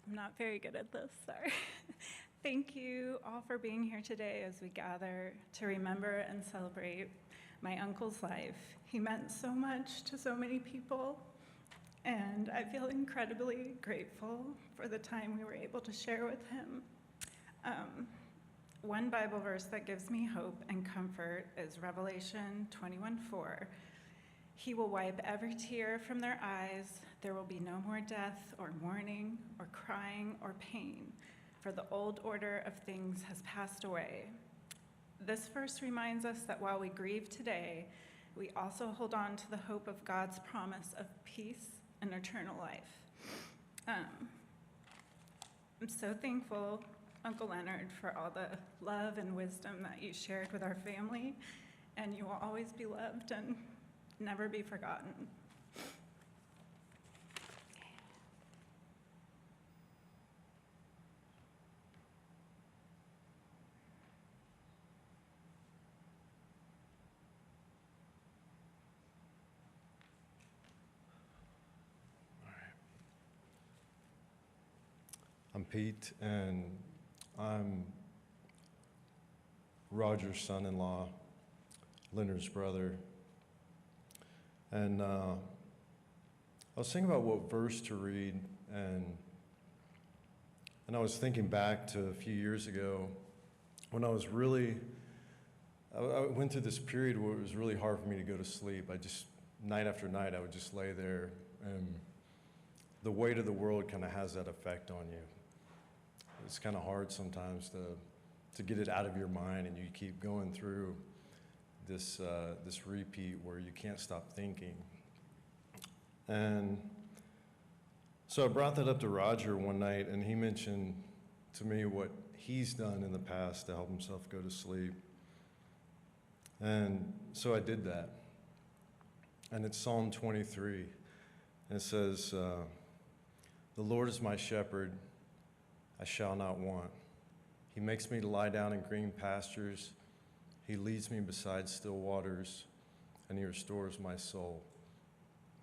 I'm not very good at this, sorry. Thank you all for being here today as we gather to remember and celebrate my uncle's life. He meant so much to so many people, and I feel incredibly grateful for the time we were able to share with him. One Bible verse that gives me hope and comfort is Revelation 21:4. He will wipe every tear from their eyes. There will be no more death or mourning or crying or pain, for the old order of things has passed away. This verse reminds us that while we grieve today, we also hold on to the hope of God's promise of peace and eternal life. I'm so thankful, Uncle Leonard, for all the love and wisdom that you shared with our family, and you will always be loved and never be forgotten. All right. I'm Pete, and I'm Roger's son-in-law, Leonard's brother. And I was thinking about what verse to read, and I was thinking back to a few years ago when I went through this period where it was really hard for me to go to sleep. Night after night, I would just lay there, and the weight of the world kind of has that effect on you. It's kind of hard sometimes to get it out of your mind, and you keep going through this repeat where you can't stop thinking. And so I brought that up to Roger one night, and he mentioned to me what he's done in the past to help himself go to sleep. And so I did that. And it's Psalm 23. And it says, "The Lord is my shepherd, I shall not want. He makes me to lie down in green pastures. He leads me beside still waters, and he restores my soul.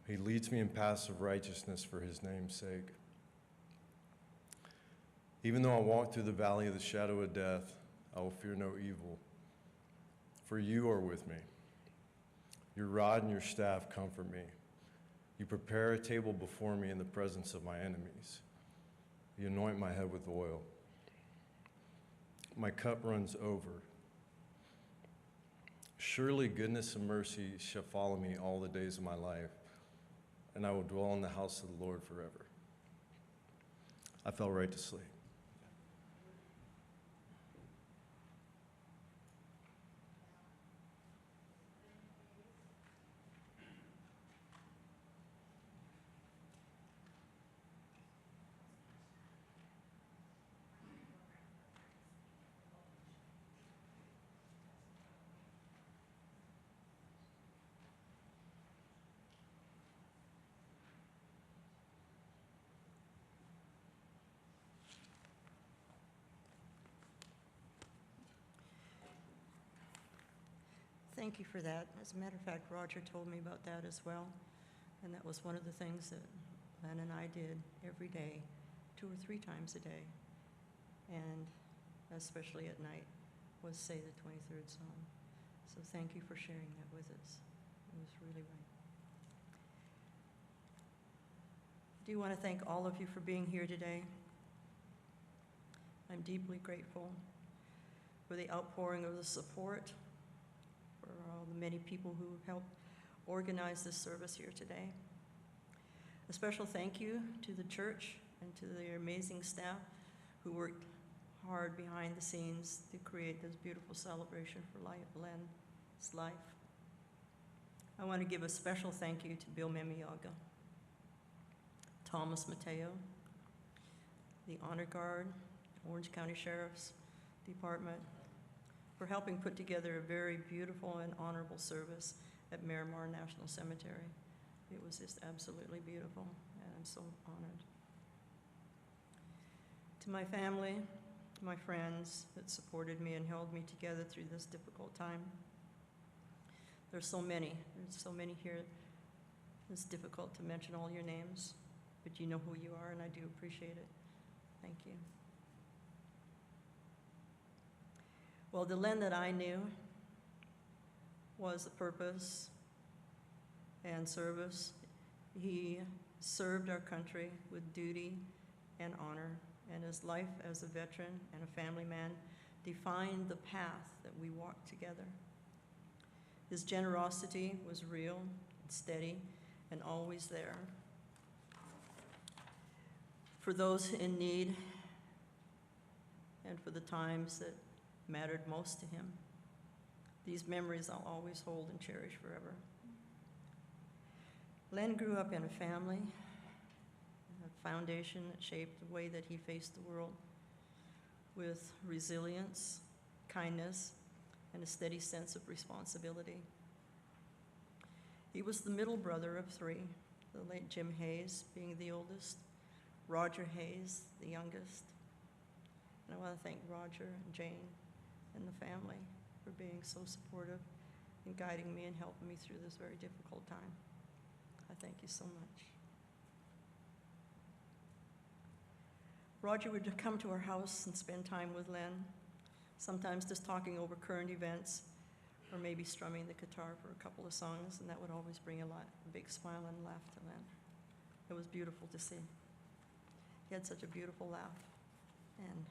He leads me in paths of righteousness for his name's sake. Even though I walk through the valley of the shadow of death, I will fear no evil, for you are with me. Your rod and your staff comfort me. You prepare a table before me in the presence of my enemies. You anoint my head with oil. My cup runs over. Surely goodness and mercy shall follow me all the days of my life, and I will dwell in the house of the Lord forever." I fell right to sleep. Thank you for that. As a matter of fact, Roger told me about that as well, and that was one of the things that Len and I did every day, 2 or 3 times a day, and especially at night, was say the 23rd Psalm. So thank you for sharing that with us. It was really right. I do want to thank all of you for being here today. I'm deeply grateful for the outpouring of the support, for all the many people who have helped organize this service here today. A special thank you to the church and to their amazing staff who worked hard behind the scenes to create this beautiful celebration for Len's life. I want to give a special thank you to Bill Memiyaga, Thomas Mateo, the Honor Guard, Orange County Sheriff's Department, for helping put together a very beautiful and honorable service at Miramar National Cemetery. It was just absolutely beautiful, and I'm so honored. To my family, my friends that supported me and held me together through this difficult time. There's so many here. It's difficult to mention all your names, but you know who you are, and I do appreciate it. Thank you. Well, the Len that I knew was a purpose and service. He served our country with duty and honor, and his life as a veteran and a family man defined the path that we walked together. His generosity was real, and steady, and always there. For those in need and for the times that mattered most to him. These memories I'll always hold and cherish forever. Len grew up in a family, a foundation that shaped the way that he faced the world with resilience, kindness, and a steady sense of responsibility. He was the middle brother of three, the late Jim Hayes being the oldest, Roger Hayes, the youngest. And I want to thank Roger and Jane and the family for being so supportive and guiding me and helping me through this very difficult time. I thank you so much. Roger would come to our house and spend time with Len, sometimes just talking over current events or maybe strumming the guitar for a couple of songs, and that would always bring a big smile and laugh to Len. It was beautiful to see. He had such a beautiful laugh, and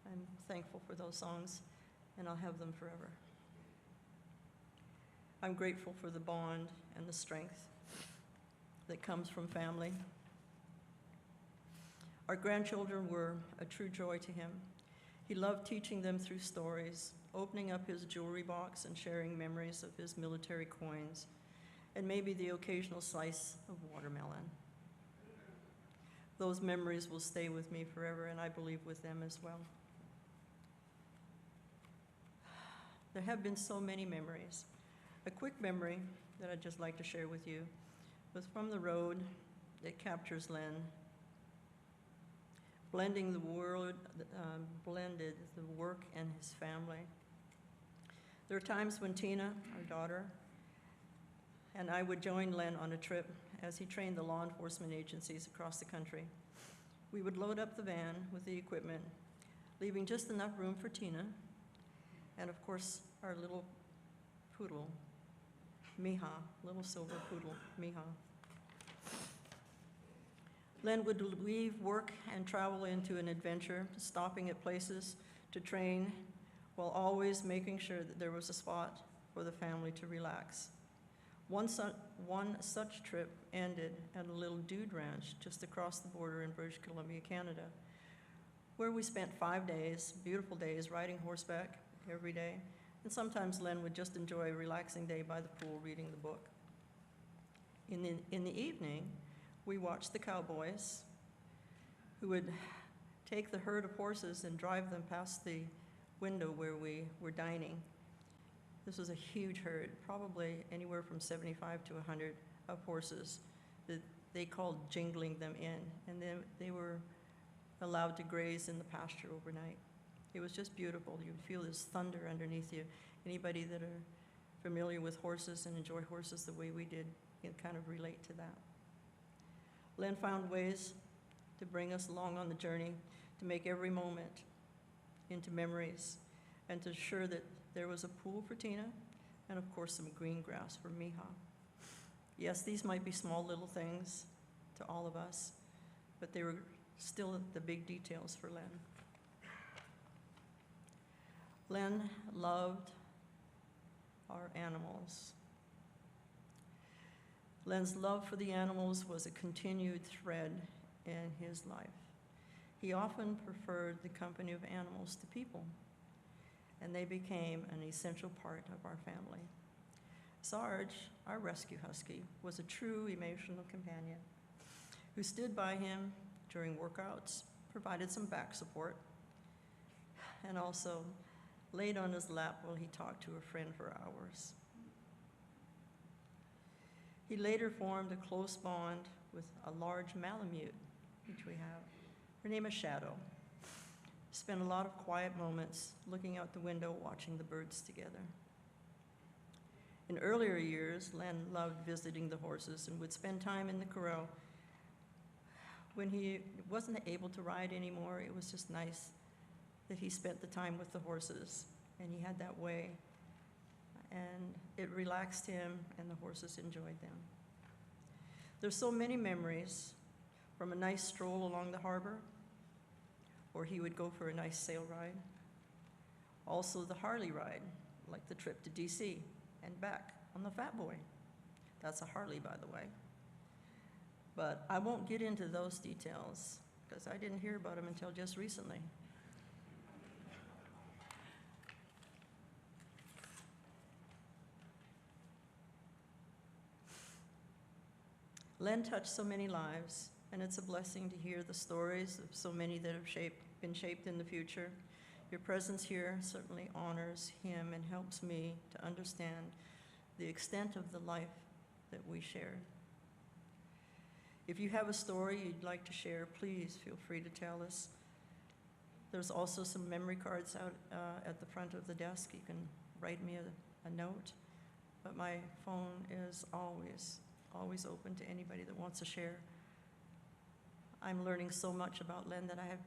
I'm thankful for those songs, and I'll have them forever. I'm grateful for the bond and the strength that comes from family. Our grandchildren were a true joy to him. He loved teaching them through stories, opening up his jewelry box and sharing memories of his military coins, and maybe the occasional slice of watermelon. Those memories will stay with me forever, and I believe with them as well. There have been so many memories. A quick memory that I'd just like to share with you was from the road that captures Len. Blended the work and his family. There are times when Tina, our daughter, and I would join Len on a trip as he trained the law enforcement agencies across the country. We would load up the van with the equipment, leaving just enough room for Tina, and of course, our little poodle, Miha, little silver poodle, Miha. Len would leave work and travel into an adventure, stopping at places to train, while always making sure that there was a spot for the family to relax. One such trip ended at a little dude ranch just across the border in British Columbia, Canada, where we spent 5 days, beautiful days, riding horseback every day, and sometimes Len would just enjoy a relaxing day by the pool reading the book. In the evening, we watched the cowboys who would take the herd of horses and drive them past the window where we were dining. This was a huge herd, probably anywhere from 75 to 100 of horses that they called jingling them in, and then they were allowed to graze in the pasture overnight. It was just beautiful. You'd feel this thunder underneath you. Anybody that are familiar with horses and enjoy horses the way we did can kind of relate to that. Len found ways to bring us along on the journey, to make every moment into memories, and to ensure that there was a pool for Tina, and of course some green grass for Miha. Yes, these might be small little things to all of us, but they were still the big details for Len. Len loved our animals. Len's love for the animals was a continued thread in his life. He often preferred the company of animals to people, and they became an essential part of our family. Sarge, our rescue husky, was a true emotional companion who stood by him during workouts, provided some back support, and also laid on his lap while he talked to a friend for hours. He later formed a close bond with a large Malamute, which we have. Her name is Shadow. Spent a lot of quiet moments looking out the window, watching the birds together. In earlier years, Len loved visiting the horses and would spend time in the corral When he wasn't able to ride anymore, it was just nice that he spent the time with the horses, and he had that way. And it relaxed him, and the horses enjoyed them. There's so many memories, from a nice stroll along the harbor, or he would go for a nice sail ride. Also the Harley ride, like the trip to DC and back on the Fat Boy. That's a Harley, by the way. But I won't get into those details, because I didn't hear about them until just recently. Len touched so many lives, and it's a blessing to hear the stories of so many that have been shaped in the future. Your presence here certainly honors him and helps me to understand the extent of the life that we shared. If you have a story you'd like to share, please feel free to tell us. There's also some memory cards out at the front of the desk. You can write me a note, but my phone is always open to anybody that wants to share. I'm learning so much about Len that I have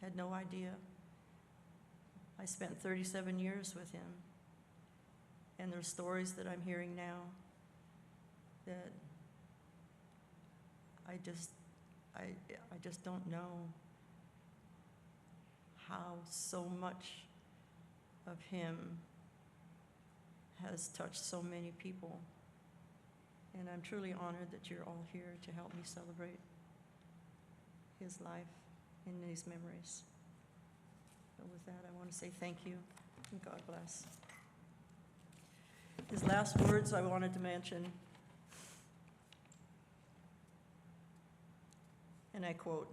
had no idea. I spent 37 years with him, and there's stories that I'm hearing now that I just don't know how so much of him has touched so many people. And I'm truly honored that you're all here to help me celebrate his life and these memories. So with that, I want to say thank you and God bless. His last words I wanted to mention, and I quote,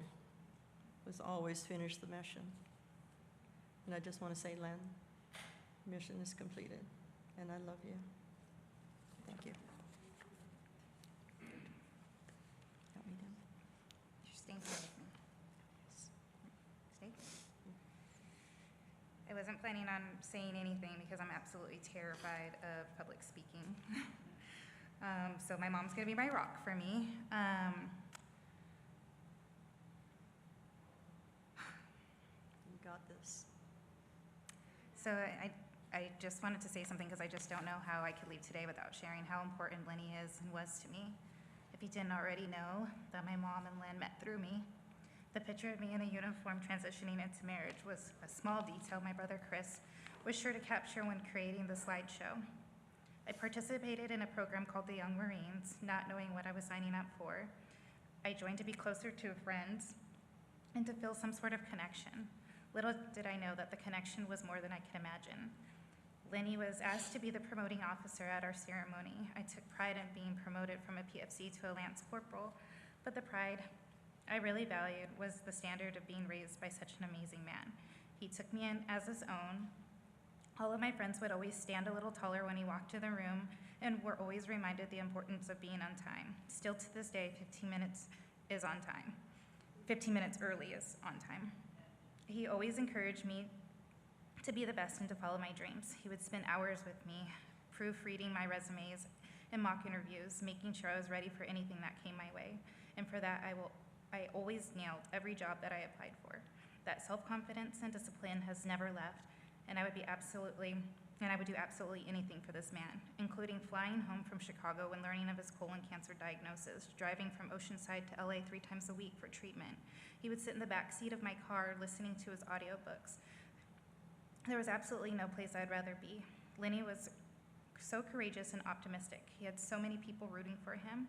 was always finish the mission. And I just want to say, Len, mission is completed, and I love you. Thank you. Help me down. You're staying here with me. Stay. I wasn't planning on saying anything because I'm absolutely terrified of public speaking. So my mom's gonna be my rock for me. You got this. So I just wanted to say something because I just don't know how I could leave today without sharing how important Lenny is and was to me. If you didn't already know that my mom and Len met through me, the picture of me in a uniform transitioning into marriage was a small detail my brother Chris was sure to capture when creating the slideshow. I participated in a program called the Young Marines, not knowing what I was signing up for. I joined to be closer to friends and to feel some sort of connection. Little did I know that the connection was more than I could imagine. Lenny was asked to be the promoting officer at our ceremony. I took pride in being promoted from a PFC to a Lance Corporal, but the pride I really valued was the standard of being raised by such an amazing man. He took me in as his own. All of my friends would always stand a little taller when he walked to the room and were always reminded the importance of being on time. Still to this day, 15 minutes is on time. 15 minutes early is on time. He always encouraged me to be the best and to follow my dreams. He would spend hours with me, proofreading my resumes and mock interviews, making sure I was ready for anything that came my way. And for that, I always nailed every job that I applied for. That self-confidence and discipline has never left, and I would do absolutely anything for this man, including flying home from Chicago and learning of his colon cancer diagnosis, driving from Oceanside to LA 3 times a week for treatment. He would sit in the back seat of my car listening to his audiobooks. There was absolutely no place I'd rather be. Lenny was so courageous and optimistic. He had so many people rooting for him.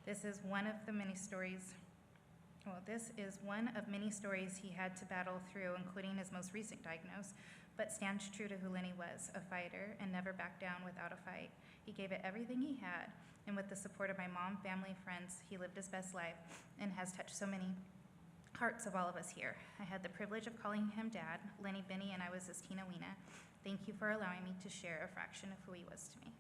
This is one of many stories he had to battle through, including his most recent diagnosis, but stands true to who Lenny was, a fighter, and never backed down without a fight. He gave it everything he had, and with the support of my mom, family, friends, he lived his best life and has touched so many hearts of all of us here. I had the privilege of calling him Dad, Lenny Benny, and I was his Tina Weena. Thank you for allowing me to share a fraction of who he was to me.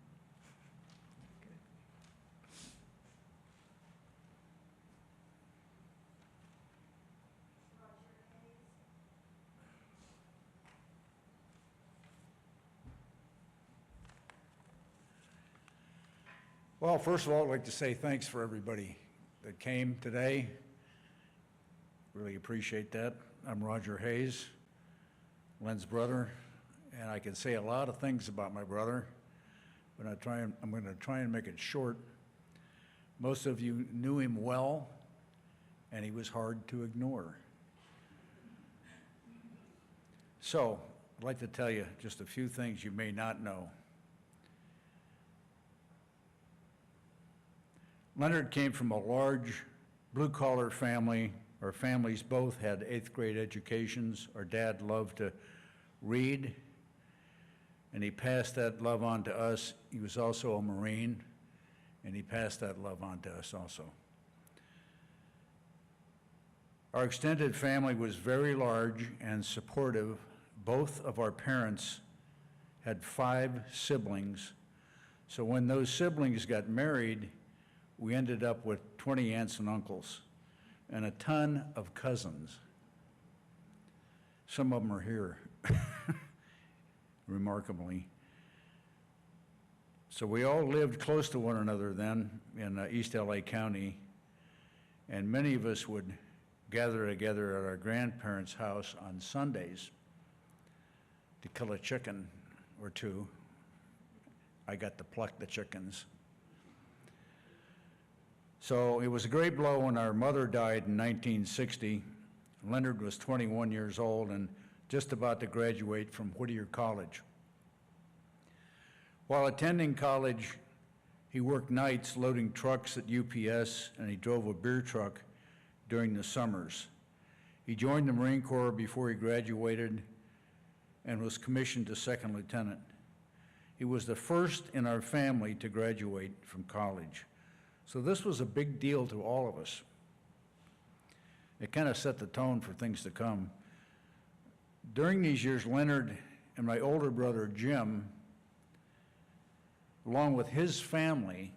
Well, first of all, I'd like to say thanks for everybody that came today. Really appreciate that. I'm Roger Hayes, Len's brother, and I can say a lot of things about my brother, but I'm going to try and make it short. Most of you knew him well, and he was hard to ignore. So, I'd like to tell you just a few things you may not know. Leonard came from a large blue-collar family. Our families both had 8th grade educations. Our dad loved to read, and he passed that love on to us. He was also a Marine, and he passed that love on to us also. Our extended family was very large and supportive. Both of our parents had 5 siblings, so when those siblings got married, we ended up with 20 aunts and uncles and a ton of cousins. Some of them are here, remarkably. So we all lived close to one another then in East LA County, and many of us would gather together at our grandparents' house on Sundays to kill a chicken or two. I got to pluck the chickens. So it was a great blow when our mother died in 1960. Leonard was 21 years old and just about to graduate from Whittier College. While attending college, he worked nights loading trucks at UPS, and he drove a beer truck during the summers. He joined the Marine Corps before he graduated and was commissioned to second lieutenant. He was the first in our family to graduate from college. So this was a big deal to all of us. It kind of set the tone for things to come. During these years, Leonard and my older brother, Jim, along with his family,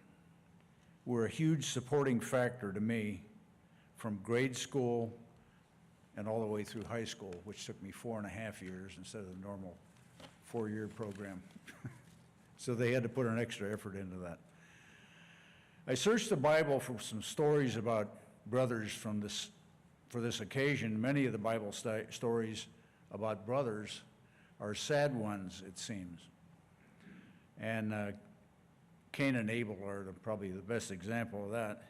were a huge supporting factor to me from grade school and all the way through high school, which took me 4.5 years instead of the normal 4-year program. So they had to put an extra effort into that. I searched the Bible for some stories about brothers for this occasion. Many of the Bible stories about brothers are sad ones, it seems. And Cain and Abel are probably the best example of that.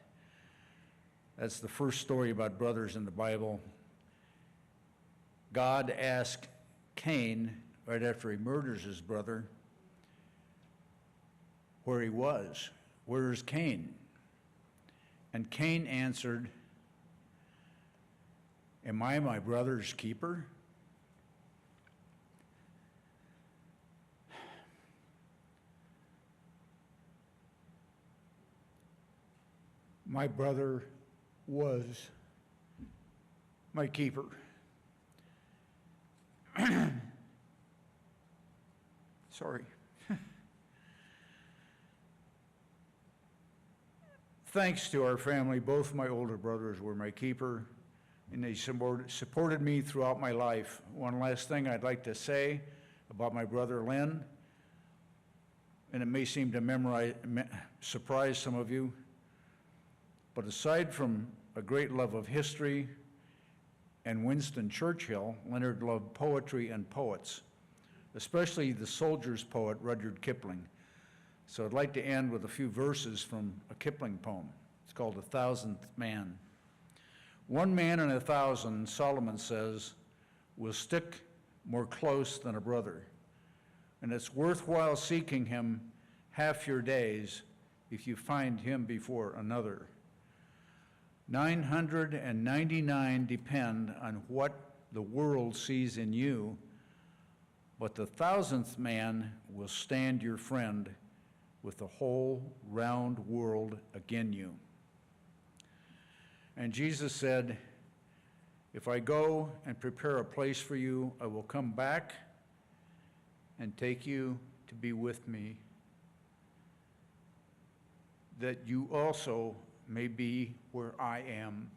That's the first story about brothers in the Bible. God asked Cain, right after he murders his brother, where he was. Where is Cain? And Cain answered, am I my brother's keeper? My brother was my keeper. Sorry. Thanks to our family, both my older brothers were my keeper, and they supported me throughout my life. One last thing I'd like to say about my brother Len, and it may seem to surprise some of you, but aside from a great love of history and Winston Churchill, Leonard loved poetry and poets, especially the soldier's poet, Rudyard Kipling. So I'd like to end with a few verses from a Kipling poem. It's called The Thousandth Man. One man in 1,000, Solomon says, will stick more close than a brother. And it's worthwhile seeking him half your days if you find him before another. 999 depend on what the world sees in you, but the 1,000th man will stand your friend with the whole round world again you. And Jesus said, if I go and prepare a place for you, I will come back and take you to be with me, that you also may be where I am.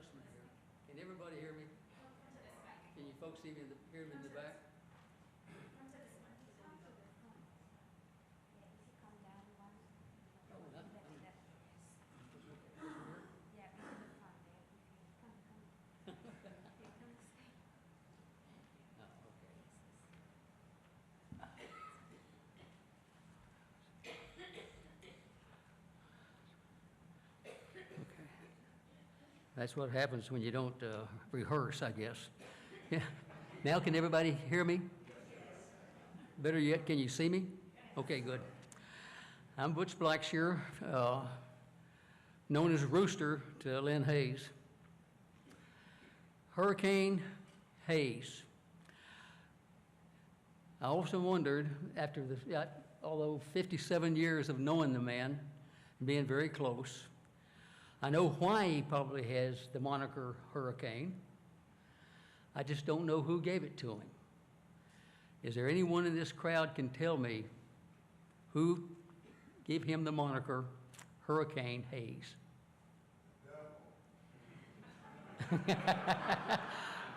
adjustment here. Can everybody hear me? Can you folks hear me in the back? Oh, that's what happens when you don't rehearse, I guess. Yeah. Now can everybody hear me? Better yet, can you see me? Okay, good. I'm Butch Blackshear, known as Rooster to Len Hayes. Hurricane Hayes. I also wondered, after although 57 years of knowing the man, and being very close, I know why he probably has the moniker Hurricane. I just don't know who gave it to him. Is there anyone in this crowd can tell me who gave him the moniker Hurricane Hayes?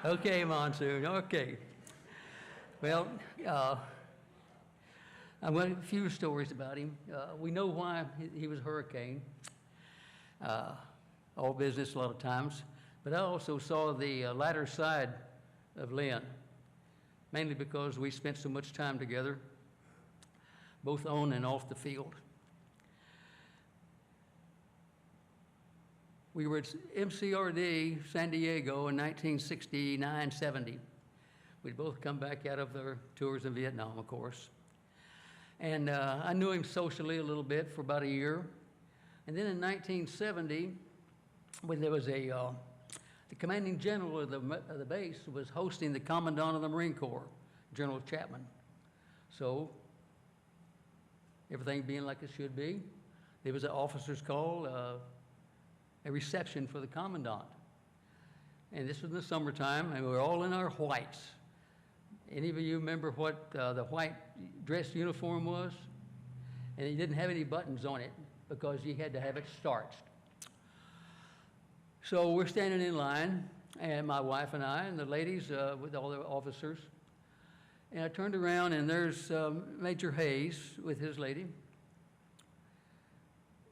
Okay, Monsoon, okay. Well, I've got a few stories about him. We know why he was Hurricane. All business a lot of times. But I also saw the latter side of Len, mainly because we spent so much time together, both on and off the field. We were at MCRD San Diego in 1969-70. We'd both come back out of their tours in Vietnam, of course. And I knew him socially a little bit for about a year. And then in 1970, when there was the commanding general of the base was hosting the commandant of the Marine Corps, General Chapman. So, everything being like it should be, there was an officer's call, a reception for the commandant. And this was in the summertime, and we were all in our whites. Any of you remember what the white dress uniform was? And it didn't have any buttons on it because you had to have it starched. So we're standing in line, and my wife and I, and the ladies with all the officers. And I turned around, and there's Major Hayes with his lady.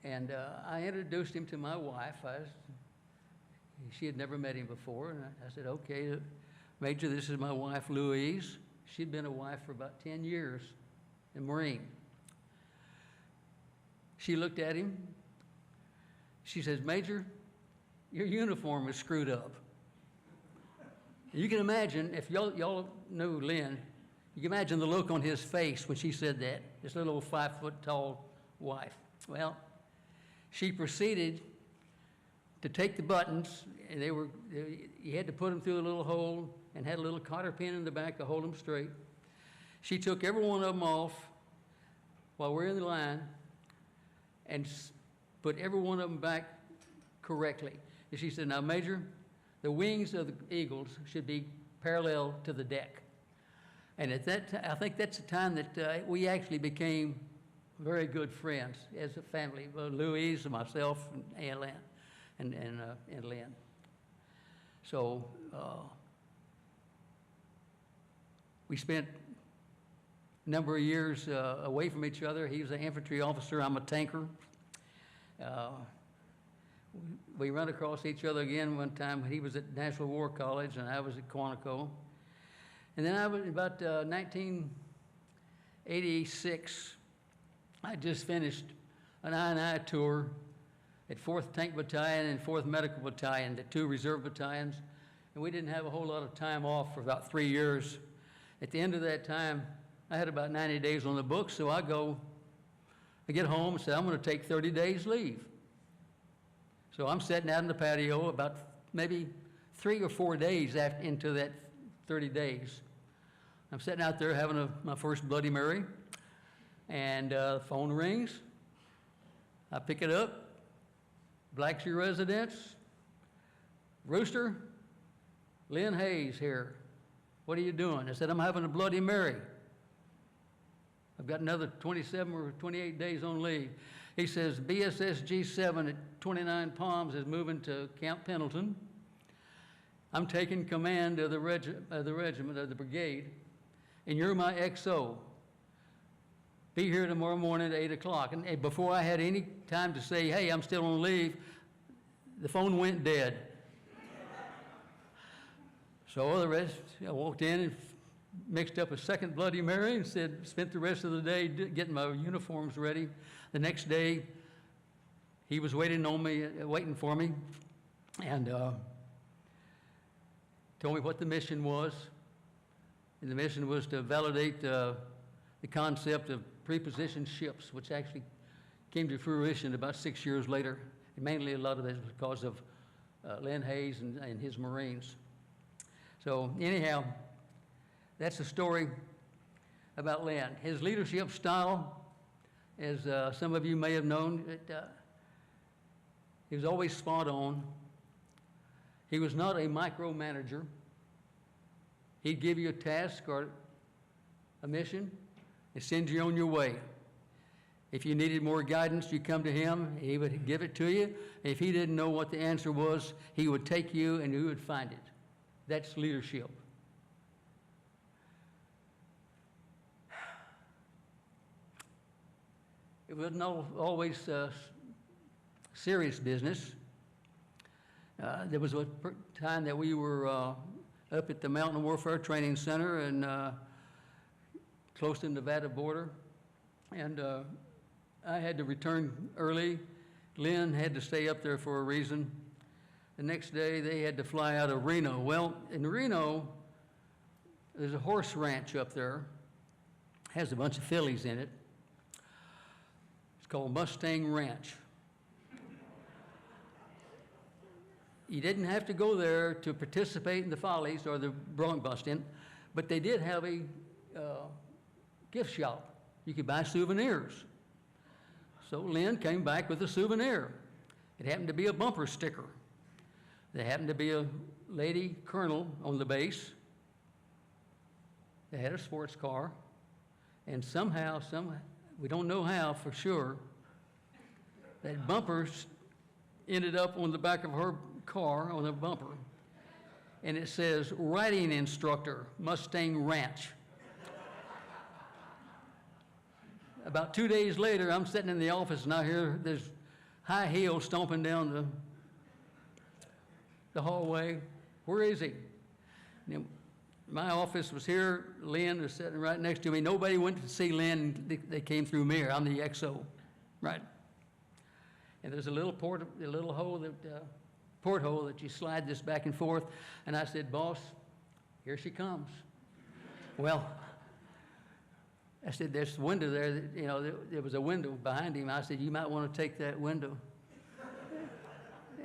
And I introduced him to my wife. She had never met him before, and I said, okay, Major, this is my wife, Louise. She'd been a wife for about 10 years, a Marine. She looked at him. She says, Major, your uniform is screwed up. You can imagine, if y'all knew Len, you can imagine the look on his face when she said that, this little 5-foot-tall wife. Well, she proceeded to take the buttons, and you had to put them through a little hole and had a little cotter pin in the back to hold them straight. She took every one of them off while we're in the line and put every one of them back correctly. And she said, now, Major, the wings of the eagles should be parallel to the deck. And at that time, I think that's the time that we actually became very good friends as a family, Louise, myself, and Len, and Len. So we spent a number of years away from each other. He was an infantry officer, I'm a tanker. We ran across each other again one time when he was at National War College and I was at Quantico. And then I was about 1986, I just finished an I&I tour at 4th Tank Battalion and 4th Medical Battalion, the 2 reserve battalions. And we didn't have a whole lot of time off for about 3 years. At the end of that time, I had about 90 days on the books, so I get home and say, I'm gonna take 30 days leave. So I'm sitting out in the patio about maybe 3 or 4 days into that 30 days. I'm sitting out there having my first Bloody Mary, and the phone rings. I pick it up, Blackshear Residence, Rooster, Len Hayes here. What are you doing? I said, I'm having a Bloody Mary. I've got another 27 or 28 days on leave. He says, BSS G7 at 29 Palms is moving to Camp Pendleton. I'm taking command of the regiment, of the brigade, and you're my XO. Be here tomorrow morning at 8 o'clock. And before I had any time to say, hey, I'm still on leave, the phone went dead. So the rest, I walked in and mixed up a second Bloody Mary and spent the rest of the day getting my uniforms ready. The next day, he was waiting for me, and told me what the mission was. And the mission was to validate the concept of prepositioned ships, which actually came to fruition about 6 years later. And mainly a lot of it was because of Len Hayes and his Marines. So anyhow, that's the story about Len. His leadership style, as some of you may have known, he was always spot on. He was not a micromanager. He'd give you a task or a mission and send you on your way. If you needed more guidance, you come to him, he would give it to you. If he didn't know what the answer was, he would take you and you would find it. That's leadership. It wasn't always serious business. There was a time that we were up at the Mountain Warfare Training Center and close to the Nevada border, and I had to return early. Len had to stay up there for a reason. The next day, they had to fly out of Reno. Well, in Reno, there's a horse ranch up there. Has a bunch of fillies in it. It's called Mustang Ranch. You didn't have to go there to participate in the follies or the bronc busting, but they did have a gift shop. You could buy souvenirs. So Len came back with a souvenir. It happened to be a bumper sticker. There happened to be a lady colonel on the base. They had a sports car. And somehow, we don't know how for sure, that bumper ended up on the back of her car, on a bumper. And it says, riding instructor, Mustang Ranch. About 2 days later, I'm sitting in the office and I hear there's high heels stomping down the hallway. Where is he? And my office was here. Len was sitting right next to me. Nobody went to see Len. They came through me. I'm the XO, right? And there's a little porthole that you slide this back and forth. And I said, boss, here she comes. Well, I said, there's a window there. There was a window behind him. I said, you might want to take that window.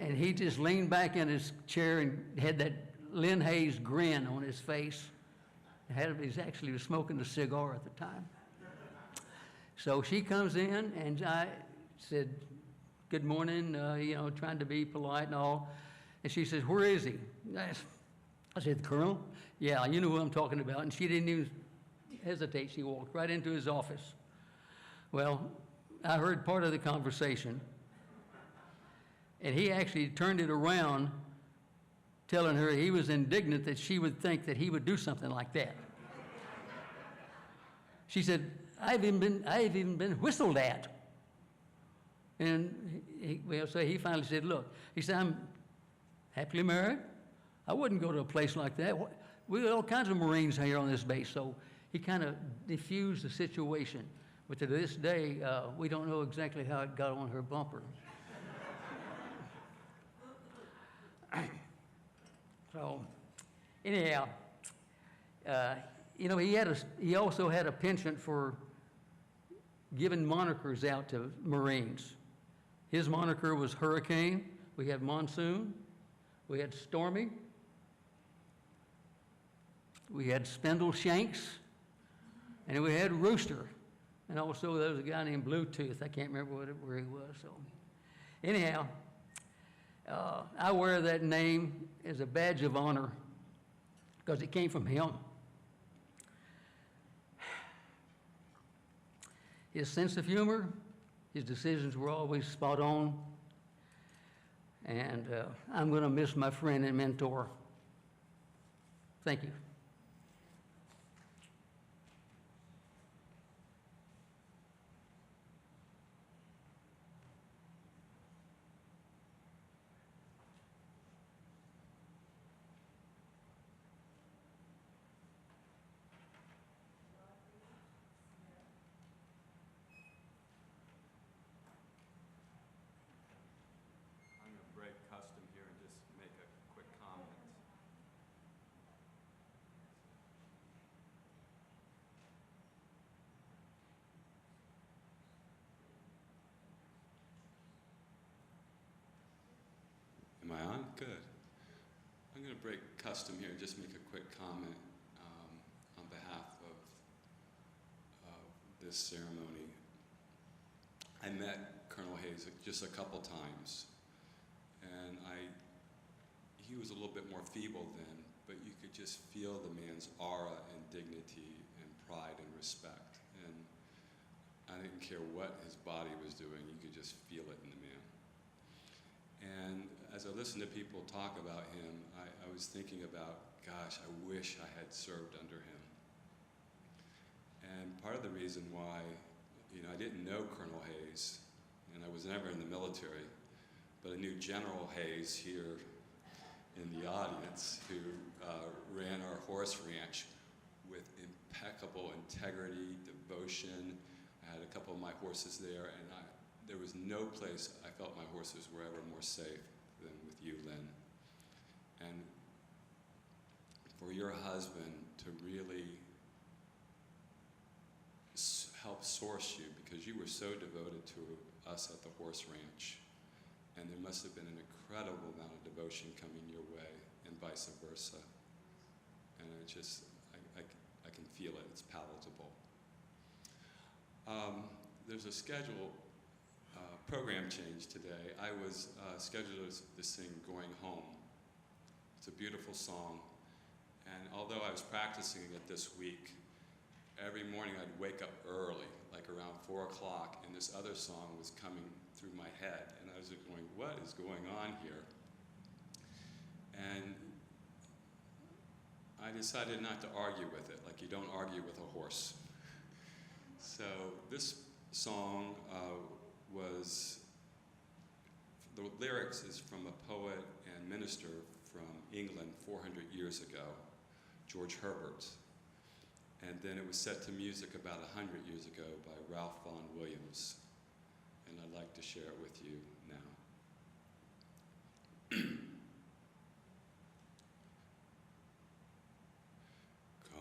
And he just leaned back in his chair and had that Len Hayes grin on his face. He was smoking a cigar at the time. So she comes in, and I said, good morning, trying to be polite and all. And she says, where is he? I said, Colonel? Yeah, you know who I'm talking about. And she didn't even hesitate. She walked right into his office. Well, I heard part of the conversation. And he actually turned it around, telling her he was indignant that she would think that he would do something like that. She said, I've even been whistled at. And so he finally said, look, he said, I'm happily married. I wouldn't go to a place like that. We got all kinds of Marines here on this base. So he kind of diffused the situation. But to this day, we don't know exactly how it got on her bumper. So, anyhow, he also had a penchant for giving monikers out to Marines. His moniker was Hurricane. We had Monsoon. We had Stormy. We had Spindle Shanks. And we had Rooster. And also there was a guy named Bluetooth. I can't remember where he was. So, anyhow, I wear that name as a badge of honor because it came from him. His sense of humor, his decisions were always spot on. And I'm going to miss my friend and mentor. Thank you. I'm going to break custom here and just make a quick comment. Am I on? Good. I'm going to break custom here and just make a quick comment on behalf of this ceremony. I met Colonel Hayes just a couple times, and he was a little bit more feeble then, but you could just feel the man's aura and dignity and pride and respect. And I didn't care what his body was doing, you could just feel it in the man. And as I listened to people talk about him, I was thinking about, gosh, I wish I had served under him. And part of the reason why, I didn't know Colonel Hayes, and I was never in the military, but I knew General Hayes here in the audience, who ran our horse ranch with impeccable integrity, devotion. I had a couple of my horses there, and there was no place I felt my horses were ever more safe than with you, Len. And for your husband to really help source you, because you were so devoted to us at the horse ranch, and there must have been an incredible amount of devotion coming your way, and vice versa. And I can feel it, it's palatable. There's a schedule program change today. I was scheduled to sing Going Home. It's a beautiful song, and although I was practicing it this week, every morning I'd wake up early, like around 4 o'clock, and this other song was coming through my head, and I was going, what is going on here? And I decided not to argue with it, like you don't argue with a horse. So this song the lyrics is from a poet and minister from England 400 years ago, George Herbert. And then it was set to music about 100 years ago by Ralph Vaughan Williams. And I'd like to share it with you now.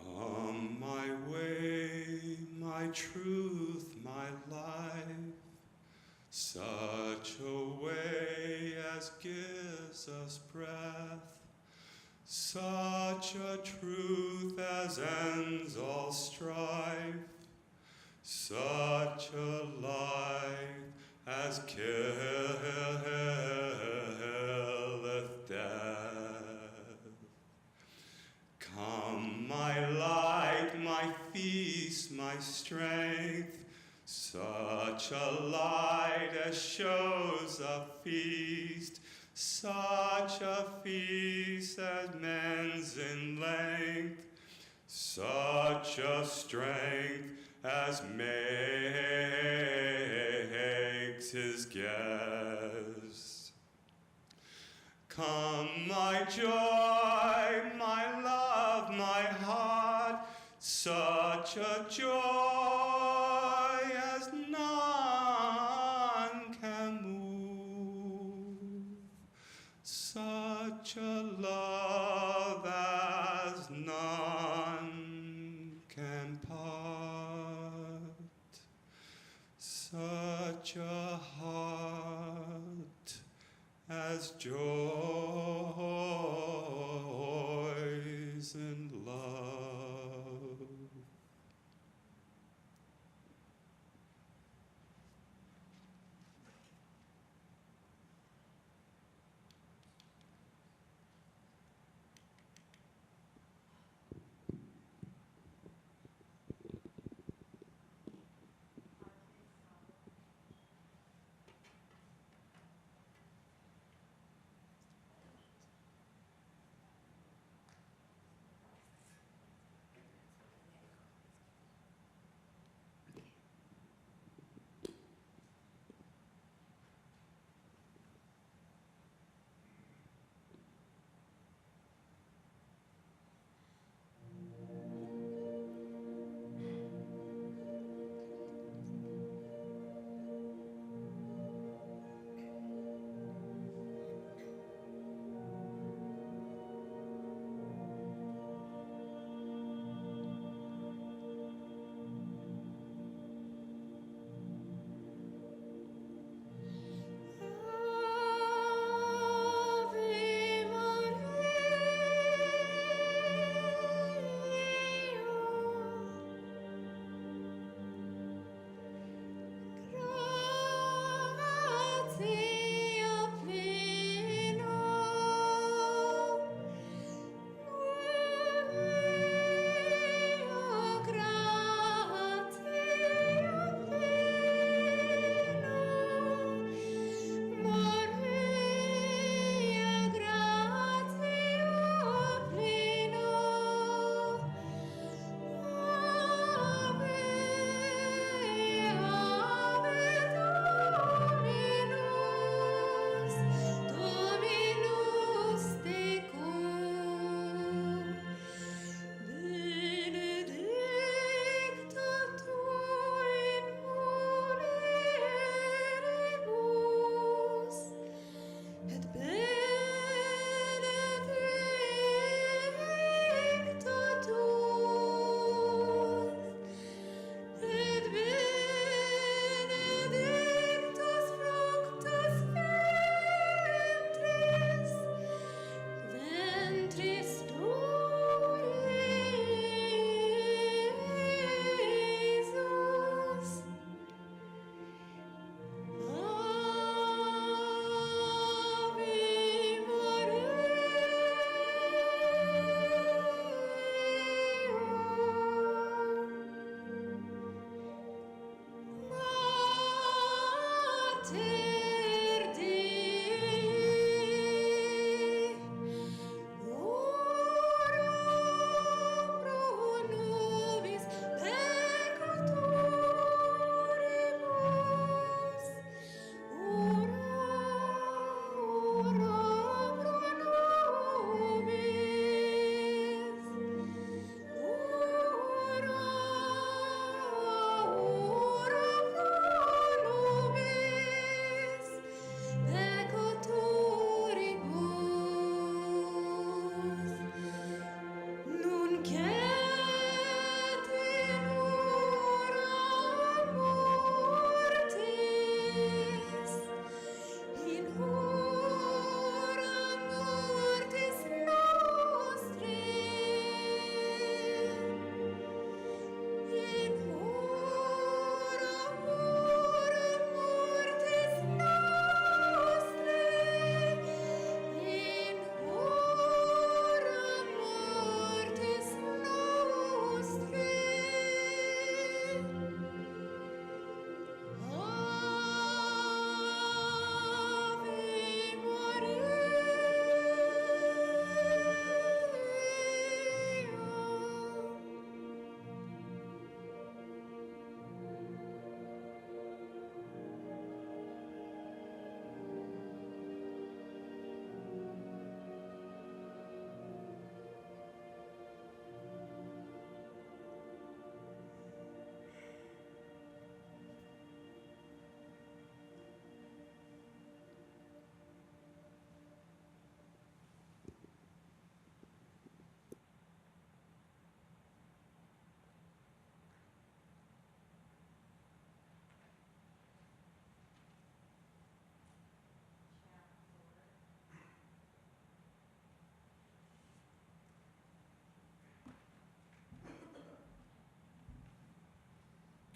Come my way, my truth, my life, such a way as gives us breath, such a truth as ends all strife, such a life as killeth death. Come, my light, my feast, my strength, such a light as shows a feast, such a feast as mends in length, such a strength as makes his guest. Come, my joy, my love, my heart, such a joy as none can move, such a love as none can part, such a heart as joys in love.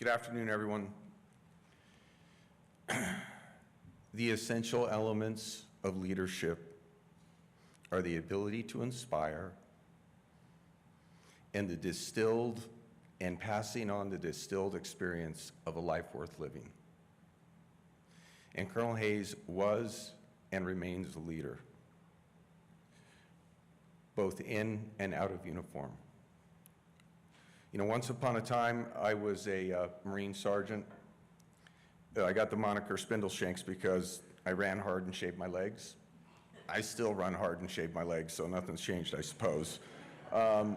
Good afternoon, everyone. The essential elements of leadership are the ability to inspire and the distilled and passing on the distilled experience of a life worth living. And Colonel Hayes was and remains a leader, both in and out of uniform. You know, once upon a time, I was a Marine sergeant. I got the moniker Spindleshanks because I ran hard and shaved my legs. I still run hard and shave my legs, so nothing's changed, I suppose. I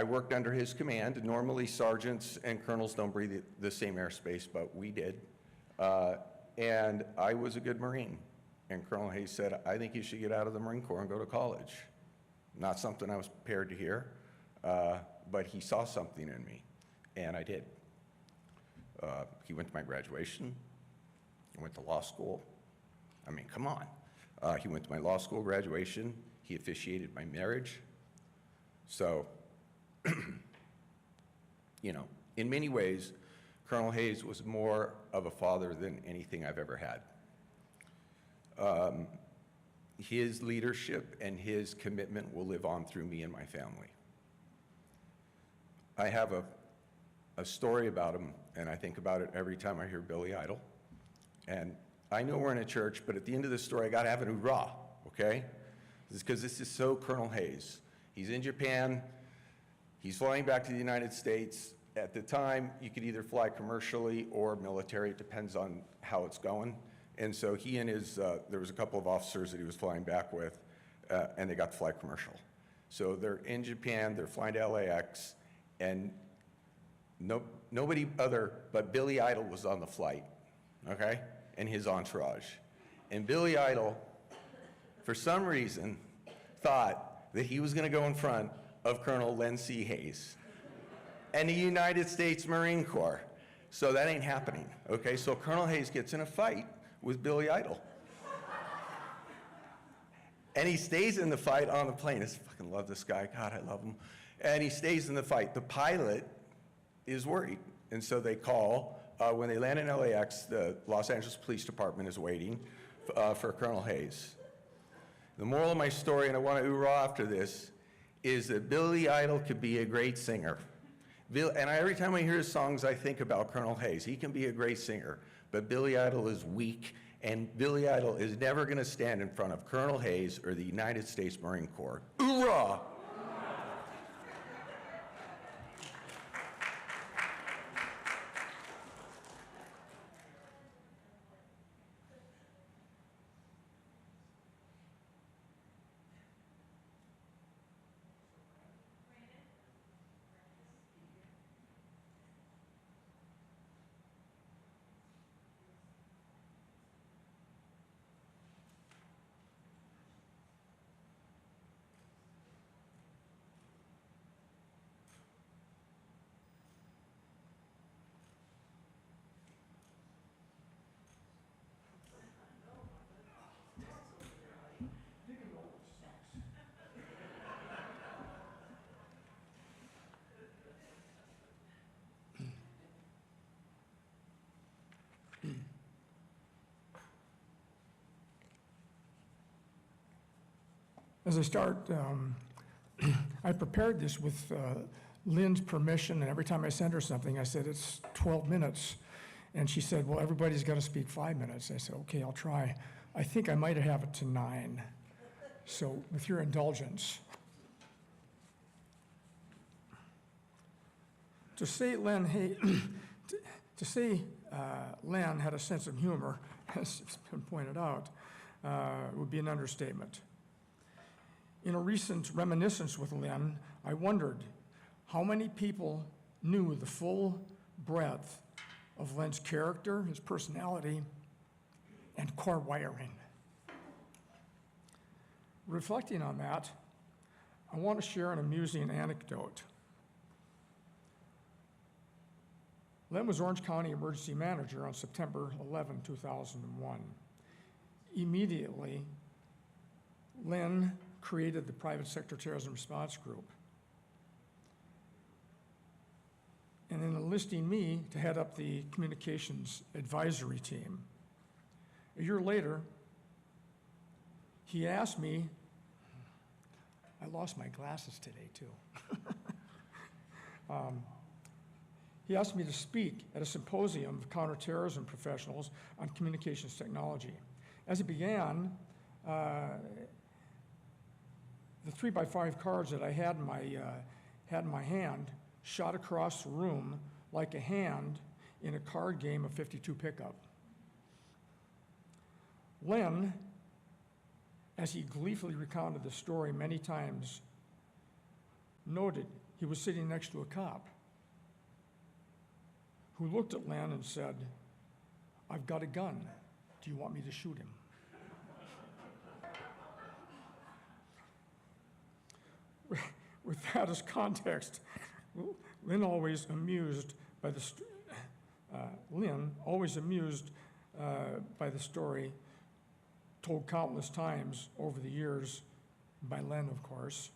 worked under his command. Normally, sergeants and colonels don't breathe the same airspace, but we did. And I was a good Marine. And Colonel Hayes said, I think you should get out of the Marine Corps and go to college. Not something I was prepared to hear, but he saw something in me, and I did. He went to my graduation. He went to law school. I mean, come on. He went to my law school graduation. He officiated my marriage. So, you know, in many ways, Colonel Hayes was more of a father than anything I've ever had. His leadership and his commitment will live on through me and my family. I have a story about him, and I think about it every time I hear Billy Idol. And I know we're in a church, but at the end of the story, I gotta have an hoorah, okay? Because this is so Colonel Hayes. He's in Japan, he's flying back to the United States. At the time, you could either fly commercially or military, it depends on how it's going. And so he and his, there was a couple of officers that he was flying back with, and they got to fly commercial. So they're in Japan, they're flying to LAX, and nobody other but Billy Idol was on the flight, okay? And his entourage. And Billy Idol, for some reason, thought that he was gonna go in front of Colonel Len C. Hayes and the United States Marine Corps. So that ain't happening, okay? So Colonel Hayes gets in a fight with Billy Idol. And he stays in the fight on the plane. I fucking love this guy, God, I love him. And he stays in the fight. The pilot is worried, and so they call. When they land in LAX, the Los Angeles Police Department is waiting for Colonel Hayes. The moral of my story, and I want to hoorah after this, is that Billy Idol could be a great singer. And every time I hear his songs, I think about Colonel Hayes. He can be a great singer, but Billy Idol is weak, and Billy Idol is never going to stand in front of Colonel Hayes or the United States Marine Corps. Hoorah! As I start, I prepared this with Lynn's permission, and every time I send her something, I said, it's 12 minutes. And she said, well, everybody's got to speak 5 minutes. I said, okay, I'll try. I think I might have it to 9. So with your indulgence. To say Len had a sense of humor, as it's been pointed out, would be an understatement. In a recent reminiscence with Len, I wondered how many people knew the full breadth of Len's character, his personality, and core wiring. Reflecting on that, I want to share an amusing anecdote. Len was Orange County Emergency Manager on September 11, 2001. Immediately, Len created the Private Sector Terrorism Response Group. and in enlisting me to head up the communications advisory team. A year later, he asked me, I lost my glasses today too. He asked me to speak at a symposium of counterterrorism professionals on communications technology. As he began, the 3x5 cards that I had in my hand shot across the room like a hand in a card game of 52 pickup. Len, as he gleefully recounted the story many times, noted he was sitting next to a cop who looked at Len and said, "I've got a gun. Do you want me to shoot him?" With that as context, Lynn always amused by the story told countless times over the years by Len, of course,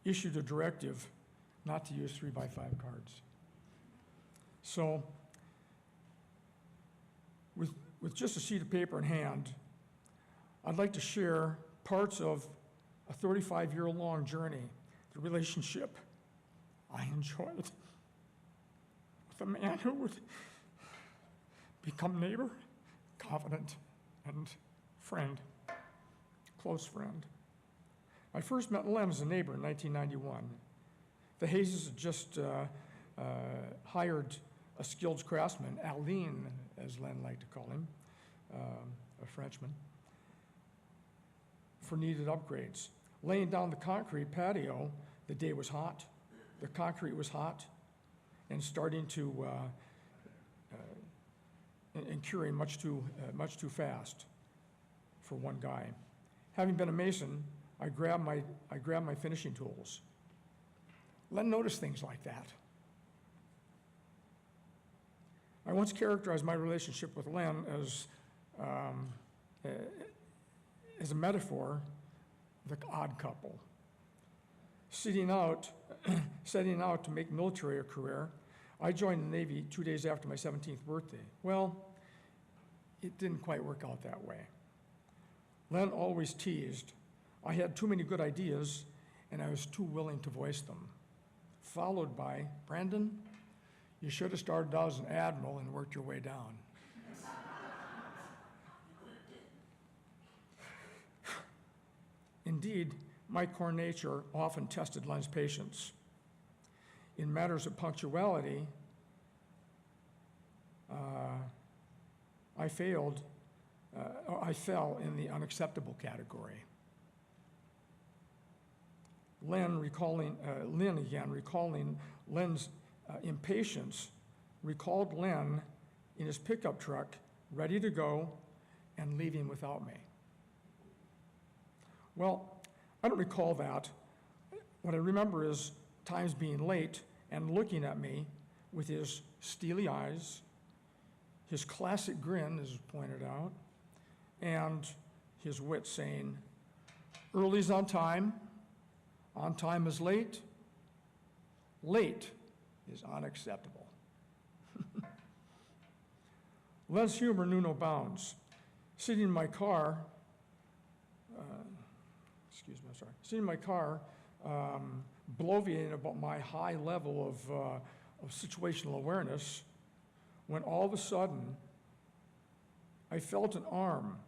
issued a directive not to use 3x5 cards. So, with just a sheet of paper in hand, I'd like to share parts of a 35-year-long journey, the relationship I enjoyed with a man who would become neighbor, confidant, and friend, close friend. I first met Len as a neighbor in 1991. The Hayeses had just hired a skilled craftsman, Aline, as Len liked to call him, a Frenchman, for needed upgrades. Laying down the concrete patio, the day was hot, the concrete was hot, and starting to and curing much too fast for one guy. Having been a mason, I grabbed my finishing tools. Len noticed things like that. I once characterized my relationship with Len as a metaphor, the odd couple. Setting out to make military a career, I joined the Navy 2 days after my 17th birthday. Well, it didn't quite work out that way. Len always teased I had too many good ideas and I was too willing to voice them. Followed by, "Brandon, you should have started out as an admiral and worked your way down." Indeed, my core nature often tested Len's patience. In matters of punctuality, I fell in the unacceptable category. Recalling Len's impatience, recalled Len in his pickup truck, ready to go, and leaving without me. Well, I don't recall that. What I remember is times being late and looking at me with his steely eyes, his classic grin, as pointed out, and his wit saying, "Early's on time is late, late is unacceptable." Len's humor knew no bounds. Sitting in my car, bloviating about my high level of situational awareness, when all of a sudden, I felt an arm.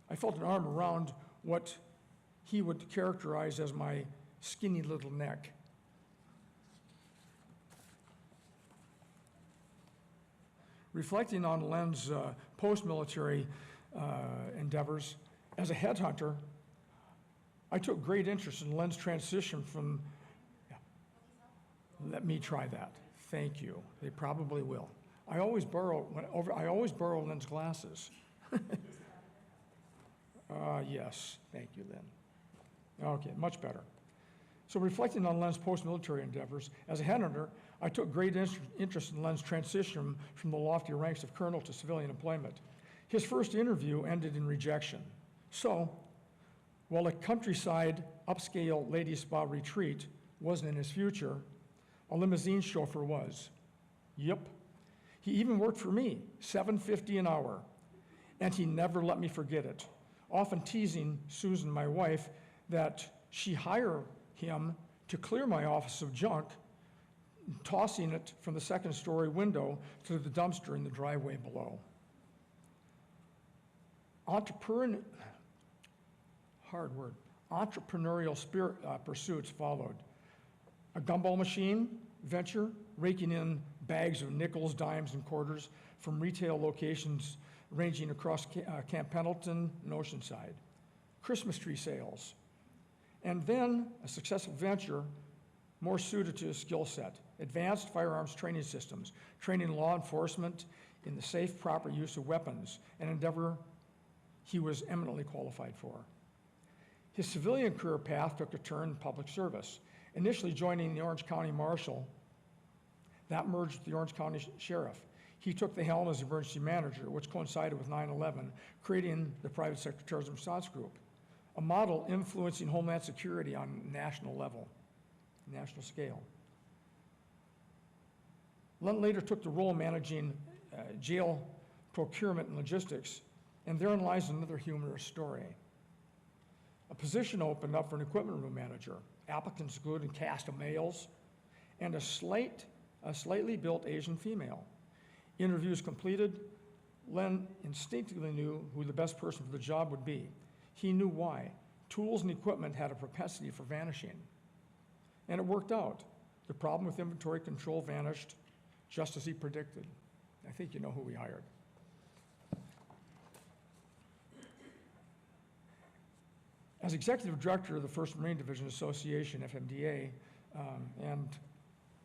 I felt an arm around what he would characterize as my skinny little neck. Reflecting on Len's post-military endeavors, as a headhunter, I took great interest in Len's transition from, let me try that. Thank you. They probably will. I always borrow Len's glasses. Yes, thank you, Len. Okay, much better. So reflecting on Len's post-military endeavors, as a headhunter, I took great interest in Len's transition from the lofty ranks of colonel to civilian employment. His first interview ended in rejection. So While a countryside, upscale lady spa retreat wasn't in his future, a limousine chauffeur was. Yep. He even worked for me, $7.50 an hour, and he never let me forget it, often teasing Susan, my wife, that she hire him to clear my office of junk, tossing it from the second-story window to the dumpster in the driveway below. Entrepreneurial pursuits followed. A gumball machine venture, raking in bags of nickels, dimes, and quarters from retail locations ranging across Camp Pendleton and Oceanside. Christmas tree sales. And then a successful venture more suited to his skill set. Advanced firearms training systems, training law enforcement in the safe, proper use of weapons, an endeavor he was eminently qualified for. His civilian career path took a turn in public service, initially joining the Orange County Marshal. That merged with the Orange County Sheriff. He took the helm as emergency manager, which coincided with 9/11, creating the Private Sector Terrorism Response Group, a model influencing Homeland Security on a national level, national scale. Len later took the role managing jail procurement and logistics, and therein lies another humorous story. A position opened up for an equipment room manager. Applicants included a cast of males and a slightly built Asian female. Interviews completed, Len instinctively knew who the best person for the job would be. He knew why. Tools and equipment had a propensity for vanishing. And it worked out. The problem with inventory control vanished just as he predicted. I think you know who we hired. As executive director of the 1st Marine Division Association, FMDA, and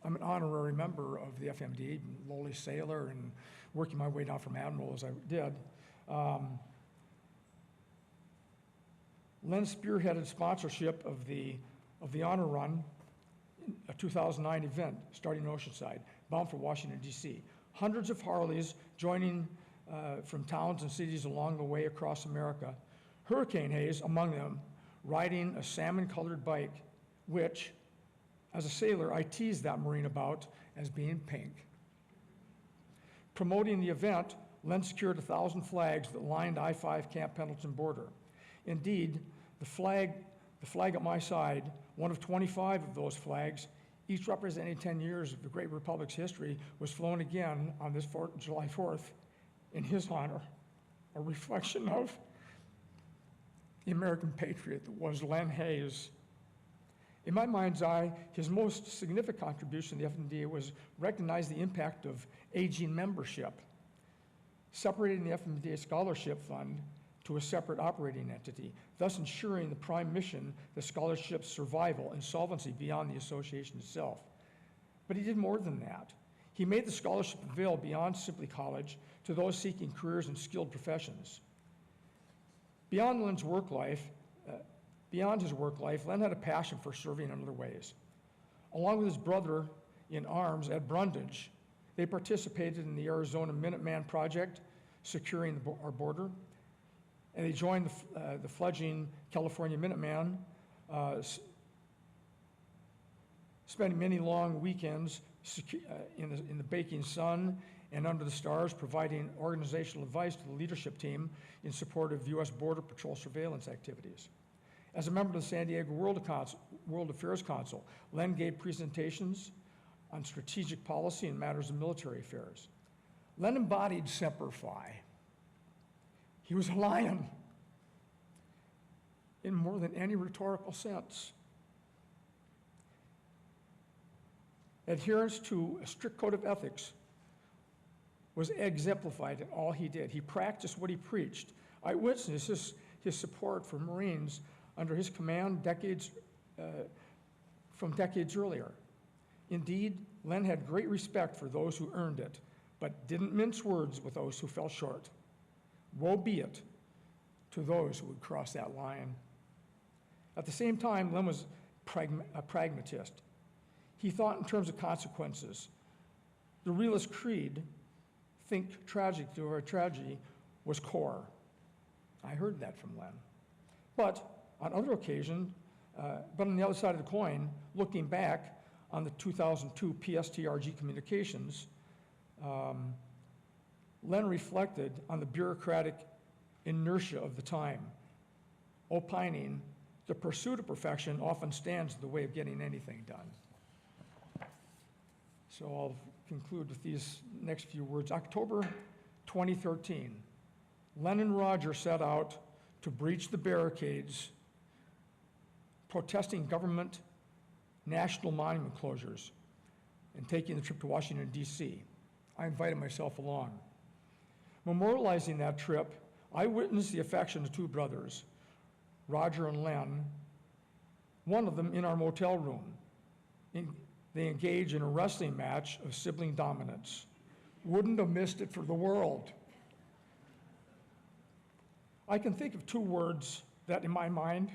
I'm an honorary member of the FMDA, lowly sailor, and working my way down from admiral as I did. Len spearheaded sponsorship of the Honor Run, a 2009 event starting in Oceanside, bound for Washington, D.C. Hundreds of Harleys joining from towns and cities along the way across America. Hurricane Hayes among them, riding a salmon-colored bike, which, as a sailor, I teased that Marine about as being pink. Promoting the event, Len secured 1,000 flags that lined I-5 Camp Pendleton border. Indeed, the flag at my side, one of 25 of those flags, each representing 10 years of the Great Republic's history, was flown again on this July 4th in his honor, a reflection of the American patriot that was Len Hayes. In my mind's eye, his most significant contribution to the FMDA was recognize the impact of aging membership, separating the FMDA Scholarship Fund to a separate operating entity, thus ensuring the prime mission, the scholarship's survival and solvency beyond the association itself. But he did more than that. He made the scholarship available beyond simply college to those seeking careers in skilled professions. Beyond his work life, Len had a passion for serving in other ways. Along with his brother in arms, Ed Brundage, they participated in the Arizona Minuteman Project, securing our border, and they joined the fledgling California Minuteman, spending many long weekends in the baking sun and under the stars, providing organizational advice to the leadership team in support of U.S. Border Patrol surveillance activities. As a member of the San Diego World Affairs Council, Len gave presentations on strategic policy and matters of military affairs. Len embodied Semper Fi. He was a lion in more than any rhetorical sense. Adherence to a strict code of ethics was exemplified in all he did. He practiced what he preached. I witnessed his support for Marines under his command from decades earlier. Indeed, Len had great respect for those who earned it, but didn't mince words with those who fell short. Woe be it to those who would cross that line. At the same time, Len was a pragmatist. He thought in terms of consequences. The realist creed, think tragic to our tragedy, was core. I heard that from Len. But On other occasions, but on the other side of the coin, looking back on the 2002 PSTRG communications, Len reflected on the bureaucratic inertia of the time, opining the pursuit of perfection often stands in the way of getting anything done. So I'll conclude with these next few words. October 2013, Len and Roger set out to breach the barricades, protesting government national monument closures and taking the trip to Washington, D.C. I invited myself along. Memorializing that trip, I witnessed the affection of two brothers, Roger and Len, one of them in our motel room. They engaged in a wrestling match of sibling dominance. Wouldn't have missed it for the world. I can think of two words that, in my mind,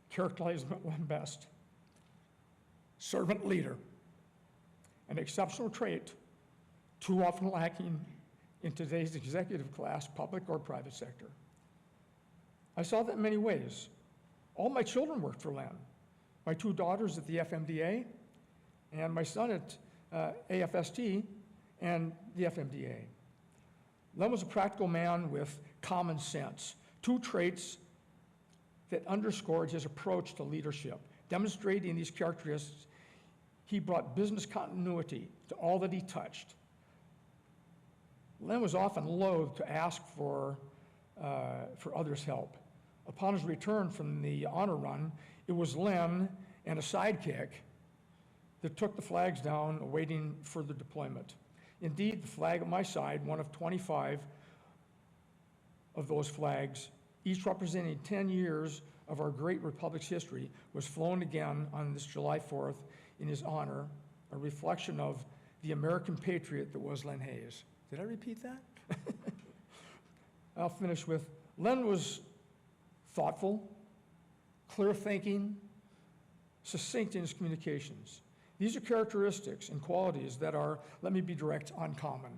characterize Len best. Servant leader, an exceptional trait too often lacking in today's executive class, public or private sector. I saw that in many ways. All my children worked for Len. My two daughters at the FMDA, and my son at AFST and the FMDA. Len was a practical man with common sense, two traits that underscored his approach to leadership. Demonstrating these characteristics, he brought business continuity to all that he touched. Len was often loath to ask for others' help. Upon his return from the honor run, it was Len and a sidekick that took the flags down, awaiting further deployment. Indeed, the flag at my side, one of 25 of those flags, each representing 10 years of our great republic's history, was flown again on this July 4th in his honor, a reflection of the American patriot that was Len Hayes. Did I repeat that? I'll finish with, Len was thoughtful, clear-thinking, succinct in his communications. These are characteristics and qualities that are, let me be direct, uncommon.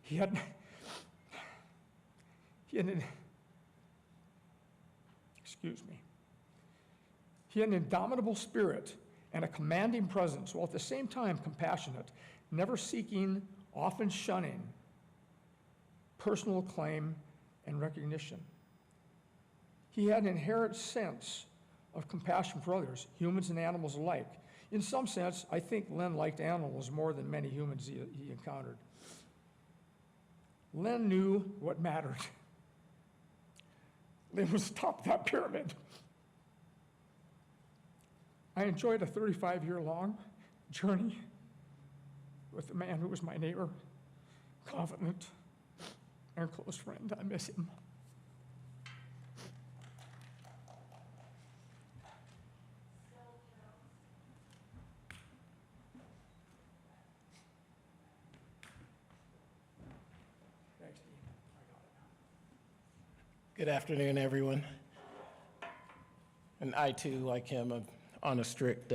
He had an indomitable spirit and a commanding presence, while at the same time compassionate, never seeking, often shunning personal acclaim and recognition. He had an inherent sense of compassion for others, humans and animals alike. In some sense, I think Len liked animals more than many humans he encountered. Len knew what mattered. Len was top of that pyramid. I enjoyed a 35-year-long journey with the man who was my neighbor, confidant, and close friend. I miss him. Good afternoon, everyone. And I, too, like him, am on a strict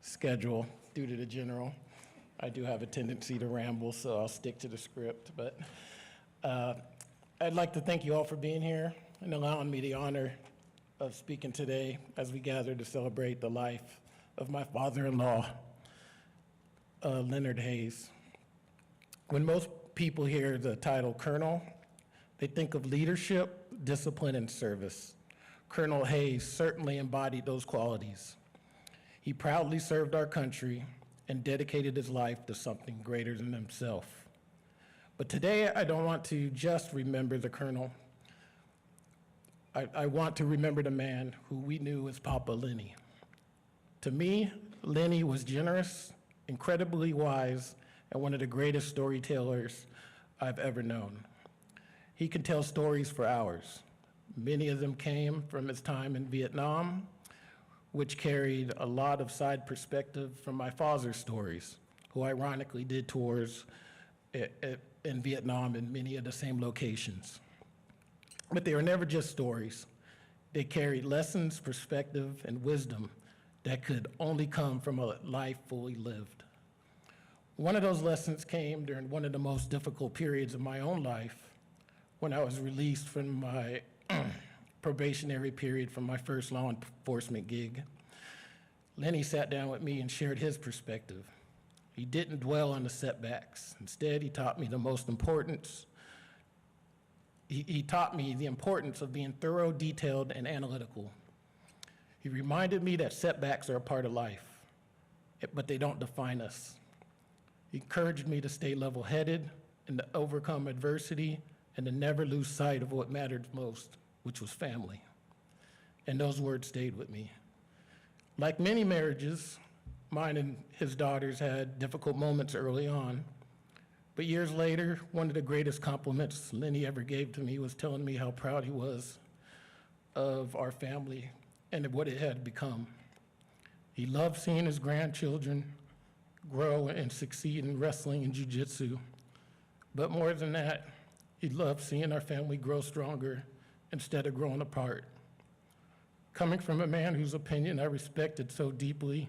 schedule due to the general. I do have a tendency to ramble, so I'll stick to the script. But I'd like to thank you all for being here and allowing me the honor of speaking today as we gather to celebrate the life of my father-in-law, Leonard Hayes. When most people hear the title Colonel, they think of leadership, discipline, and service. Colonel Hayes certainly embodied those qualities. He proudly served our country and dedicated his life to something greater than himself. But today, I don't want to just remember the Colonel. I want to remember the man who we knew as Papa Lenny. To me, Lenny was generous, incredibly wise, and one of the greatest storytellers I've ever known. He could tell stories for hours. Many of them came from his time in Vietnam, which carried a lot of side perspective from my father's stories, who ironically did tours in Vietnam in many of the same locations. But they were never just stories. They carried lessons, perspective, and wisdom that could only come from a life fully lived. One of those lessons came during one of the most difficult periods of my own life, when I was released from my probationary period from my first law enforcement gig. Lenny sat down with me and shared his perspective. He didn't dwell on the setbacks. Instead, he taught me the importance of being thorough, detailed, and analytical. He reminded me that setbacks are a part of life, but they don't define us. He encouraged me to stay level-headed and to overcome adversity and to never lose sight of what mattered most, which was family. And those words stayed with me. Like many marriages, mine and his daughters had difficult moments early on, but years later, one of the greatest compliments Lenny ever gave to me was telling me how proud he was of our family and of what it had become. He loved seeing his grandchildren grow and succeed in wrestling and jiu-jitsu. But more than that, he loved seeing our family grow stronger instead of growing apart. Coming from a man whose opinion I respected so deeply,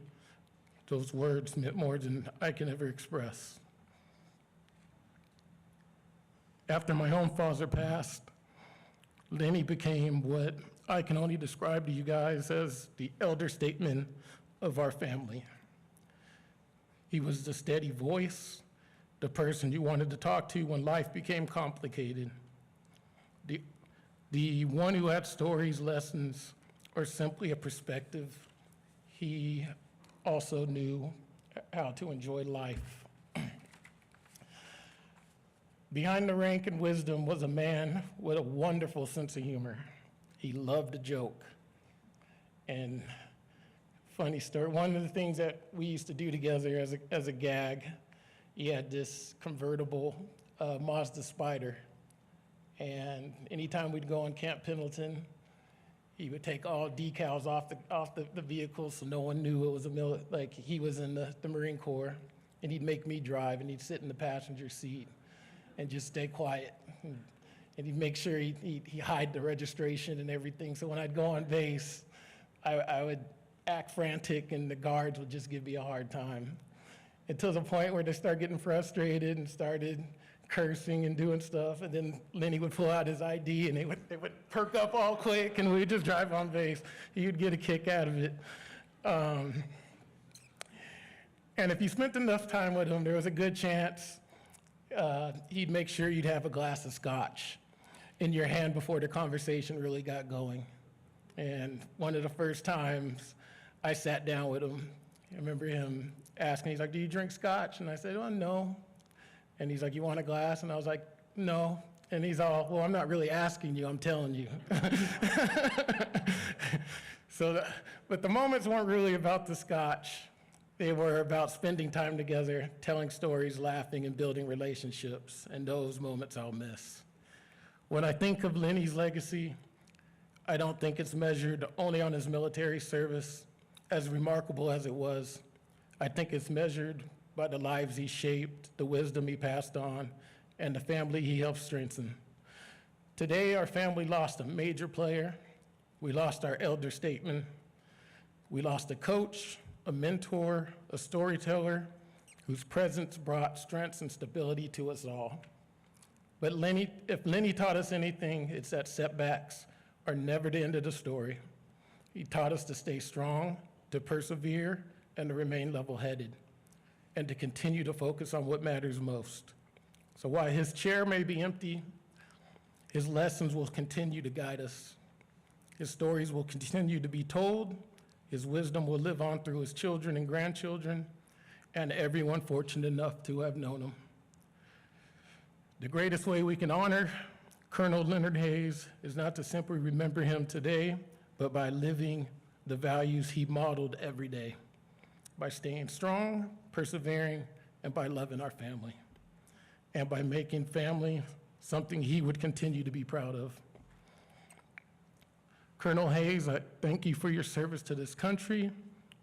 those words meant more than I can ever express. After my own father passed, Lenny became what I can only describe to you guys as the elder statesman of our family. He was the steady voice, the person you wanted to talk to when life became complicated, the one who had stories, lessons, or simply a perspective. He also knew how to enjoy life. Behind the rank and wisdom was a man with a wonderful sense of humor. He loved a joke. And funny story, one of the things that we used to do together as a gag, he had this convertible Mazda Spider. And anytime we'd go on Camp Pendleton, he would take all decals off the vehicle so no one knew it was like he was in the Marine Corps. And he'd make me drive, and he'd sit in the passenger seat and just stay quiet. And he'd make sure he'd hide the registration and everything. So when I'd go on base, I would act frantic, and the guards would just give me a hard time. Until the point where they started getting frustrated and started cursing and doing stuff. And then Lenny would pull out his ID, and they would perk up all quick, and we'd just drive on base. He would get a kick out of it. And if you spent enough time with him, there was a good chance he'd make sure you'd have a glass of scotch in your hand before the conversation really got going. And one of the first times I sat down with him, I remember him asking, he's like, "Do you drink scotch?" And I said, "Oh, no." And he's like, "You want a glass?" And I was like, "No." And he's all, "Well, I'm not really asking you, I'm telling you." But the moments weren't really about the scotch. They were about spending time together, telling stories, laughing, and building relationships, and those moments I'll miss. When I think of Lenny's legacy, I don't think it's measured only on his military service, as remarkable as it was. I think it's measured by the lives he shaped, the wisdom he passed on, and the family he helped strengthen. Today, our family lost a major player. We lost our elder statesman. We lost a coach, a mentor, a storyteller, whose presence brought strength and stability to us all. But if Lenny taught us anything, it's that setbacks are never the end of the story. He taught us to stay strong, to persevere, and to remain level-headed, and to continue to focus on what matters most. So while his chair may be empty, his lessons will continue to guide us. His stories will continue to be told. His wisdom will live on through his children and grandchildren, and everyone fortunate enough to have known him. The greatest way we can honor Colonel Leonard Hayes is not to simply remember him today, but by living the values he modeled every day, by staying strong, persevering, and by loving our family, and by making family something he would continue to be proud of. Colonel Hayes, I thank you for your service to this country,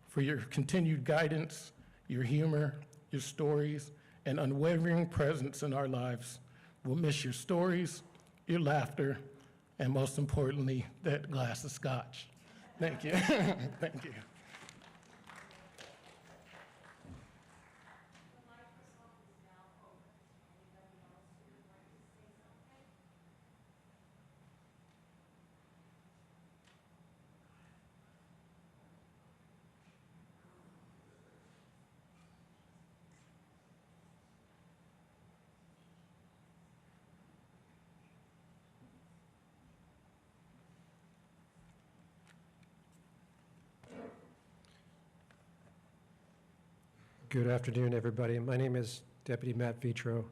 for your continued guidance, your humor, your stories, and unwavering presence in our lives. We'll miss your stories, your laughter, and most importantly, that glass of scotch. Thank you. Thank you. Good afternoon, everybody. My name is Deputy Matt Vitro,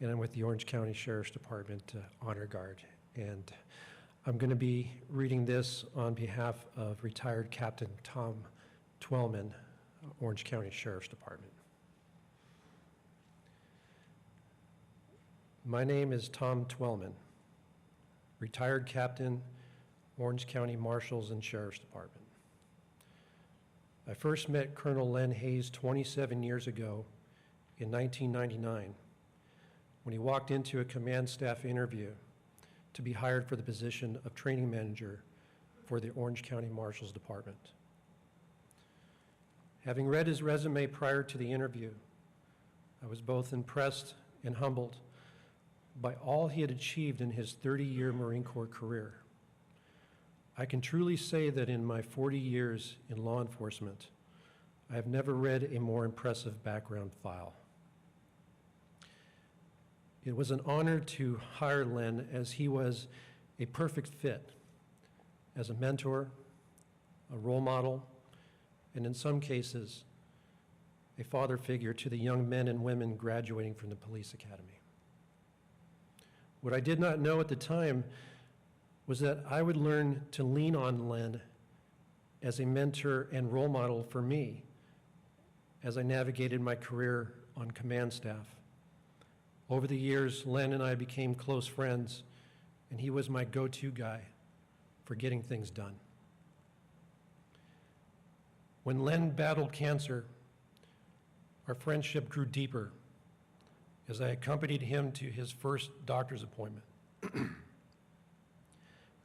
and I'm with the Orange County Sheriff's Department Honor Guard. And I'm going to be reading this on behalf of retired Captain Tom Twellman, Orange County Sheriff's Department. My name is Tom Twellman, retired Captain, Orange County Marshals and Sheriff's Department. I first met Colonel Len Hayes 27 years ago in 1999 when he walked into a command staff interview to be hired for the position of training manager for the Orange County Marshals Department. Having read his resume prior to the interview, I was both impressed and humbled by all he had achieved in his 30-year Marine Corps career. I can truly say that in my 40 years in law enforcement, I have never read a more impressive background file. It was an honor to hire Len, as he was a perfect fit as a mentor, a role model, and in some cases, a father figure to the young men and women graduating from the police academy. What I did not know at the time was that I would learn to lean on Len as a mentor and role model for me as I navigated my career on command staff. Over the years, Len and I became close friends, and he was my go-to guy for getting things done. When Len battled cancer, our friendship grew deeper as I accompanied him to his first doctor's appointment.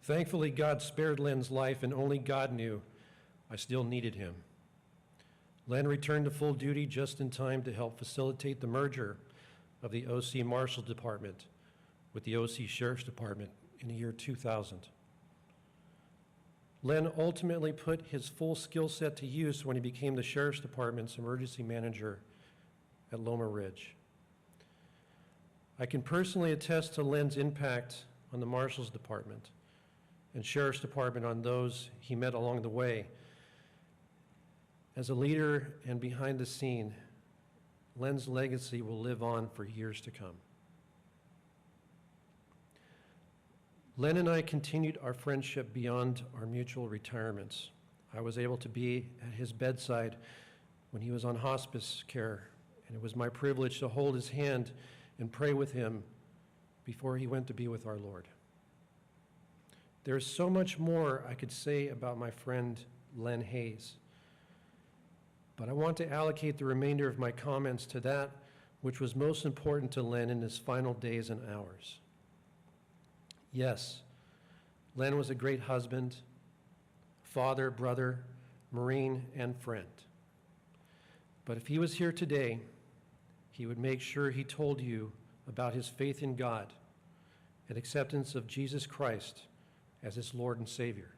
Thankfully, God spared Len's life, and only God knew I still needed him. Len returned to full duty just in time to help facilitate the merger of the OC Marshal Department with the OC Sheriff's Department in the year 2000. Len ultimately put his full skill set to use when he became the Sheriff's Department's emergency manager at Loma Ridge. I can personally attest to Len's impact on the Marshal's Department and Sheriff's Department on those he met along the way. As a leader and behind the scene, Len's legacy will live on for years to come. Len and I continued our friendship beyond our mutual retirements. I was able to be at his bedside when he was on hospice care, and it was my privilege to hold his hand and pray with him before he went to be with our Lord. There's so much more I could say about my friend Len Hayes, but I want to allocate the remainder of my comments to that which was most important to Len in his final days and hours. Yes, Len was a great husband, father, brother, Marine, and friend. But if he was here today, he would make sure he told you about his faith in God and acceptance of Jesus Christ as his Lord and Savior.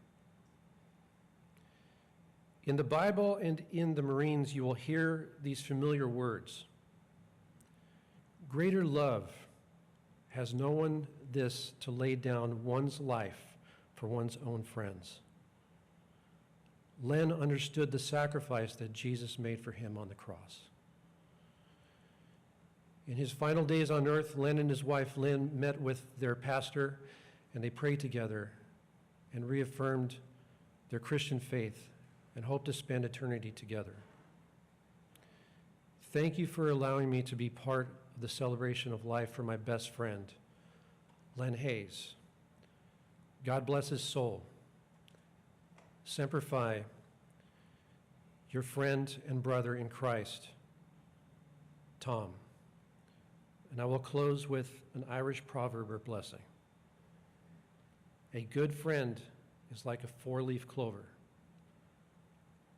In the Bible and in the Marines, you will hear these familiar words. Greater love has no one this to lay down one's life for one's own friends. Len understood the sacrifice that Jesus made for him on the cross. In his final days on earth, Len and his wife Lynn met with their pastor, and they prayed together and reaffirmed their Christian faith and hope to spend eternity together. Thank you for allowing me to be part of the celebration of life for my best friend, Len Hayes. God bless his soul. Semper Fi, your friend and brother in Christ, Tom. And I will close with an Irish proverb or blessing. A good friend is like a four-leaf clover,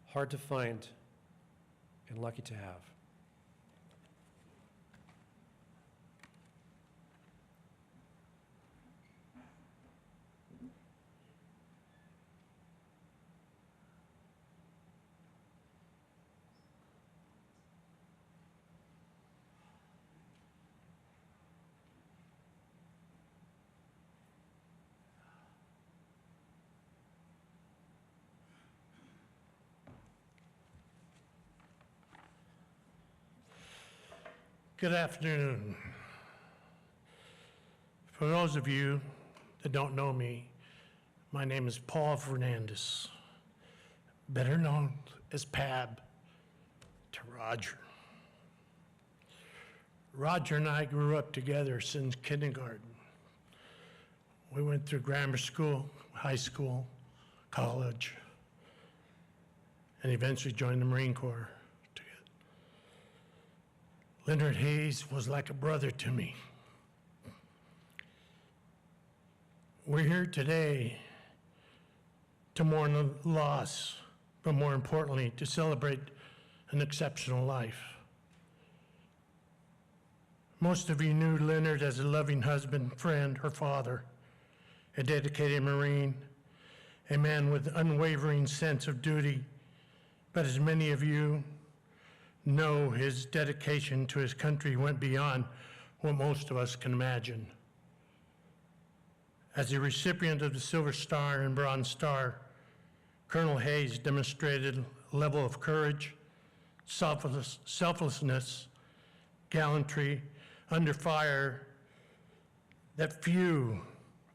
hard to find and lucky to have. Good afternoon. For those of you that don't know me, my name is Paul Fernandez, better known as Pab to Roger. Roger and I grew up together since kindergarten. We went through grammar school, high school, college, and eventually joined the Marine Corps. Leonard Hayes was like a brother to me. We're here today to mourn the loss, but more importantly, to celebrate an exceptional life. Most of you knew Leonard as a loving husband, friend, or father, a dedicated Marine, a man with unwavering sense of duty, but as many of you know, his dedication to his country went beyond what most of us can imagine. As a recipient of the Silver Star and Bronze Star, Colonel Hayes demonstrated a level of courage, selflessness, gallantry under fire that few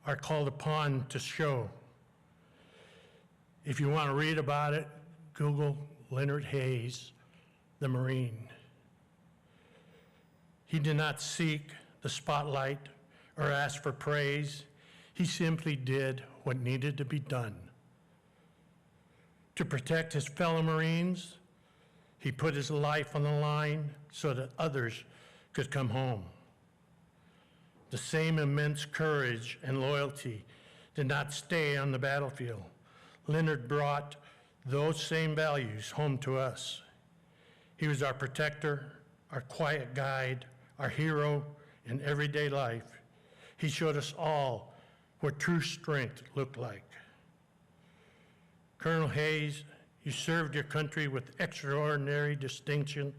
are called upon to show. If you want to read about it, Google Leonard Hayes, the Marine. He did not seek the spotlight or ask for praise. He simply did what needed to be done. To protect his fellow Marines, he put his life on the line so that others could come home. The same immense courage and loyalty did not stay on the battlefield. Leonard brought those same values home to us. He was our protector, our quiet guide, our hero in everyday life. He showed us all what true strength looked like. Colonel Hayes, you served your country with extraordinary distinction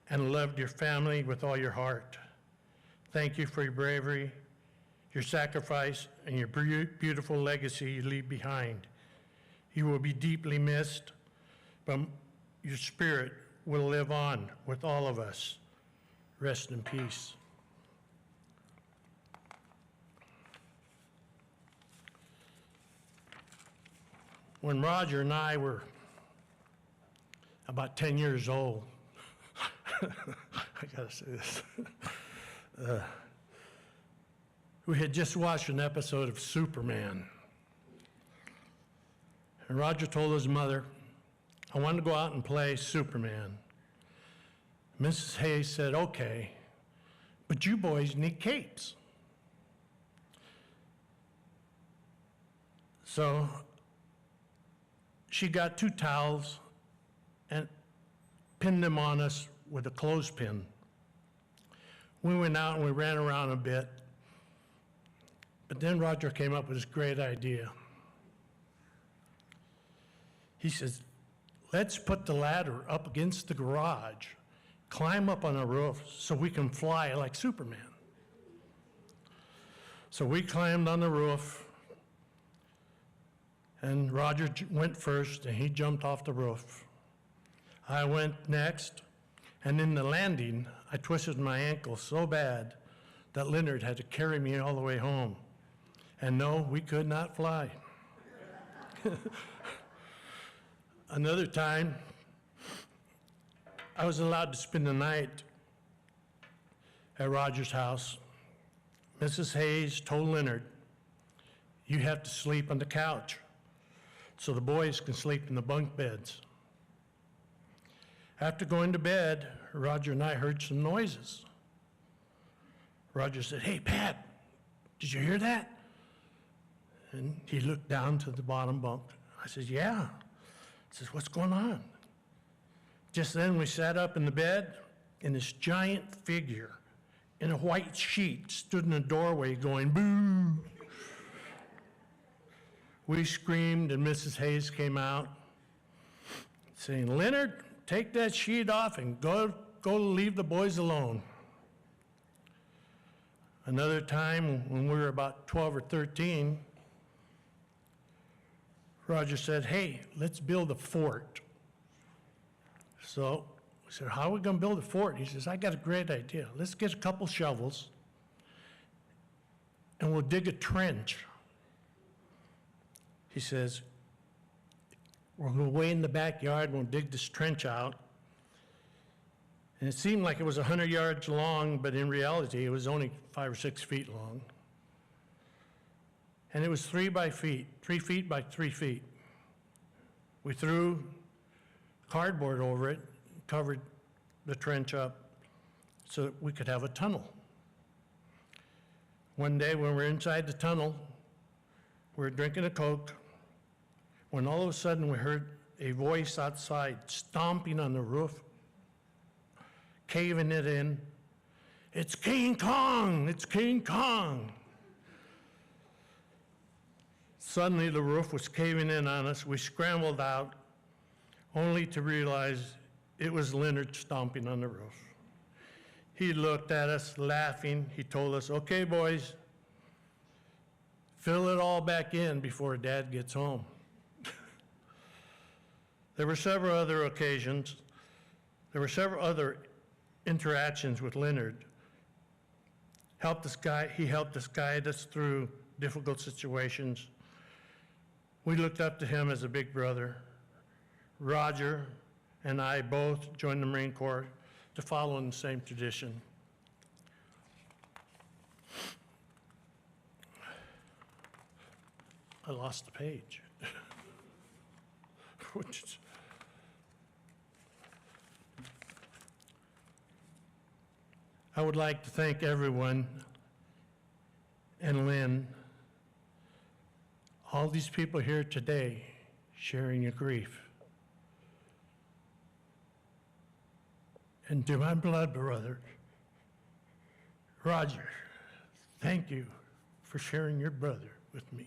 and loved your family with all your heart. Thank you for your bravery, your sacrifice, and your beautiful legacy you leave behind. You will be deeply missed, but your spirit will live on with all of us. Rest in peace. When Roger and I were about 10 years old, I gotta say this, we had just watched an episode of Superman. And Roger told his mother, I wanted to go out and play Superman. Mrs. Hayes said, okay, but you boys need capes. So she got 2 towels and pinned them on us with a clothespin. We went out and we ran around a bit, but then Roger came up with this great idea. He says, let's put the ladder up against the garage, climb up on the roof so we can fly like Superman. So we climbed on the roof, and Roger went first, and he jumped off the roof. I went next, and in the landing, I twisted my ankle so bad that Leonard had to carry me all the way home. And no, we could not fly. Another time, I was allowed to spend the night at Roger's house. Mrs. Hayes told Leonard, you have to sleep on the couch so the boys can sleep in the bunk beds. After going to bed, Roger and I heard some noises. Roger said, hey, Pat, did you hear that? And he looked down to the bottom bunk. I said, yeah. He says, what's going on? Just then we sat up in the bed, and this giant figure in a white sheet stood in the doorway going, boo. We screamed, and Mrs. Hayes came out saying, Leonard, take that sheet off and go leave the boys alone. Another time, when we were about 12 or 13, Roger said, hey, let's build a fort. So We said, how are we gonna build a fort? He says, I got a great idea. Let's get a couple shovels and we'll dig a trench. He says, we'll go way in the backyard and we'll dig this trench out. And it seemed like it was 100 yards long, but in reality, it was only 5 or 6 feet long. And it was 3 feet by 3 feet. We threw cardboard over it, covered the trench up so that we could have a tunnel. One day when we were inside the tunnel, we were drinking a Coke, when all of a sudden we heard a voice outside stomping on the roof, caving it in. It's King Kong! It's King Kong! Suddenly the roof was caving in on us. We scrambled out, only to realize it was Leonard stomping on the roof. He looked at us, laughing. He told us, okay, boys, fill it all back in before Dad gets home. There were several other occasions. There were several other interactions with Leonard. He helped us guide us through difficult situations. We looked up to him as a big brother. Roger and I both joined the Marine Corps to follow in the same tradition. I lost the page. Which is, I would like to thank everyone and Len, all these people here today sharing your grief. And to my blood brother, Roger, thank you for sharing your brother with me.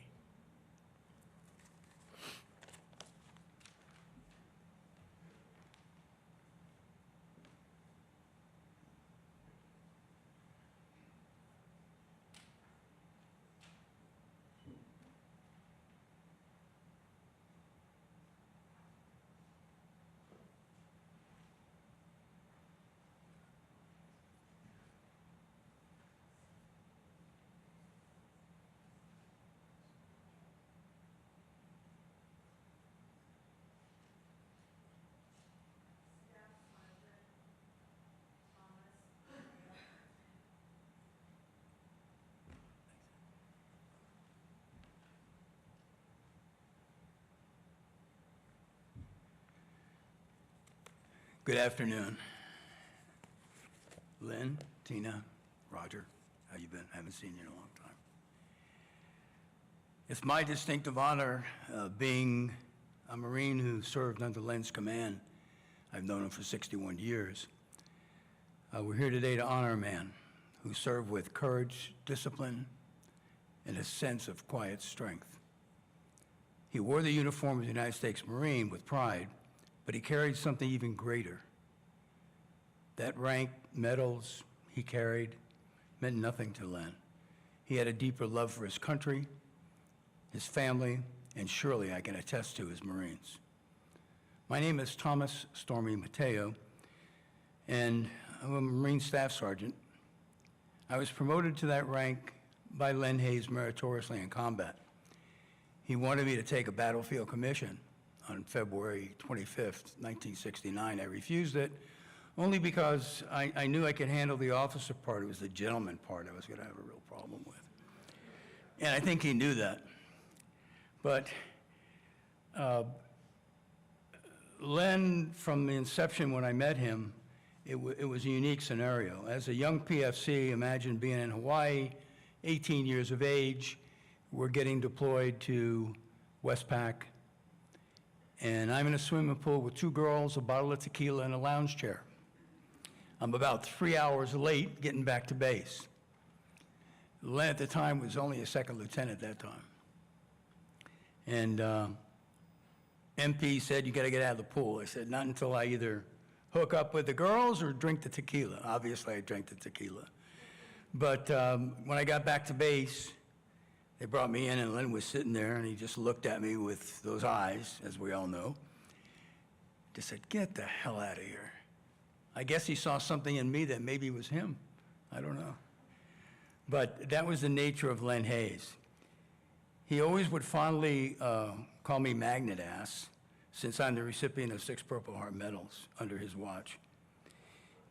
Good afternoon. Len, Tina, Roger, how you been? Haven't seen you in a long time. It's my distinctive honor being a Marine who served under Len's command. I've known him for 61 years. We're here today to honor a man who served with courage, discipline, and a sense of quiet strength. He wore the uniform of the United States Marine with pride, but he carried something even greater. That rank, medals he carried, meant nothing to Len. He had a deeper love for his country, his family, and surely I can attest to his Marines. My name is Thomas Stormy Mateo, and I'm a Marine Staff Sergeant. I was promoted to that rank by Len Hayes meritoriously in combat. He wanted me to take a battlefield commission on February 25th, 1969. I refused it only because I knew I could handle the officer part. It was the gentleman part I was going to have a real problem with. And I think he knew that. But Len, from the inception when I met him, it was a unique scenario. As a young PFC, imagine being in Hawaii, 18 years of age, we're getting deployed to Westpac, and I'm in a swimming pool with 2 girls, a bottle of tequila, and a lounge chair. I'm about 3 hours late getting back to base. Len at the time was only a second lieutenant at that time. And MP said, you gotta get out of the pool. I said, not until I either hook up with the girls or drink the tequila. Obviously, I drank the tequila. But when I got back to base, they brought me in, and Len was sitting there, and he just looked at me with those eyes, as we all know. Just said, get the hell out of here. I guess he saw something in me that maybe was him. I don't know. But that was the nature of Len Hayes. He always would fondly call me magnet ass, since I'm the recipient of 6 Purple Heart medals under his watch.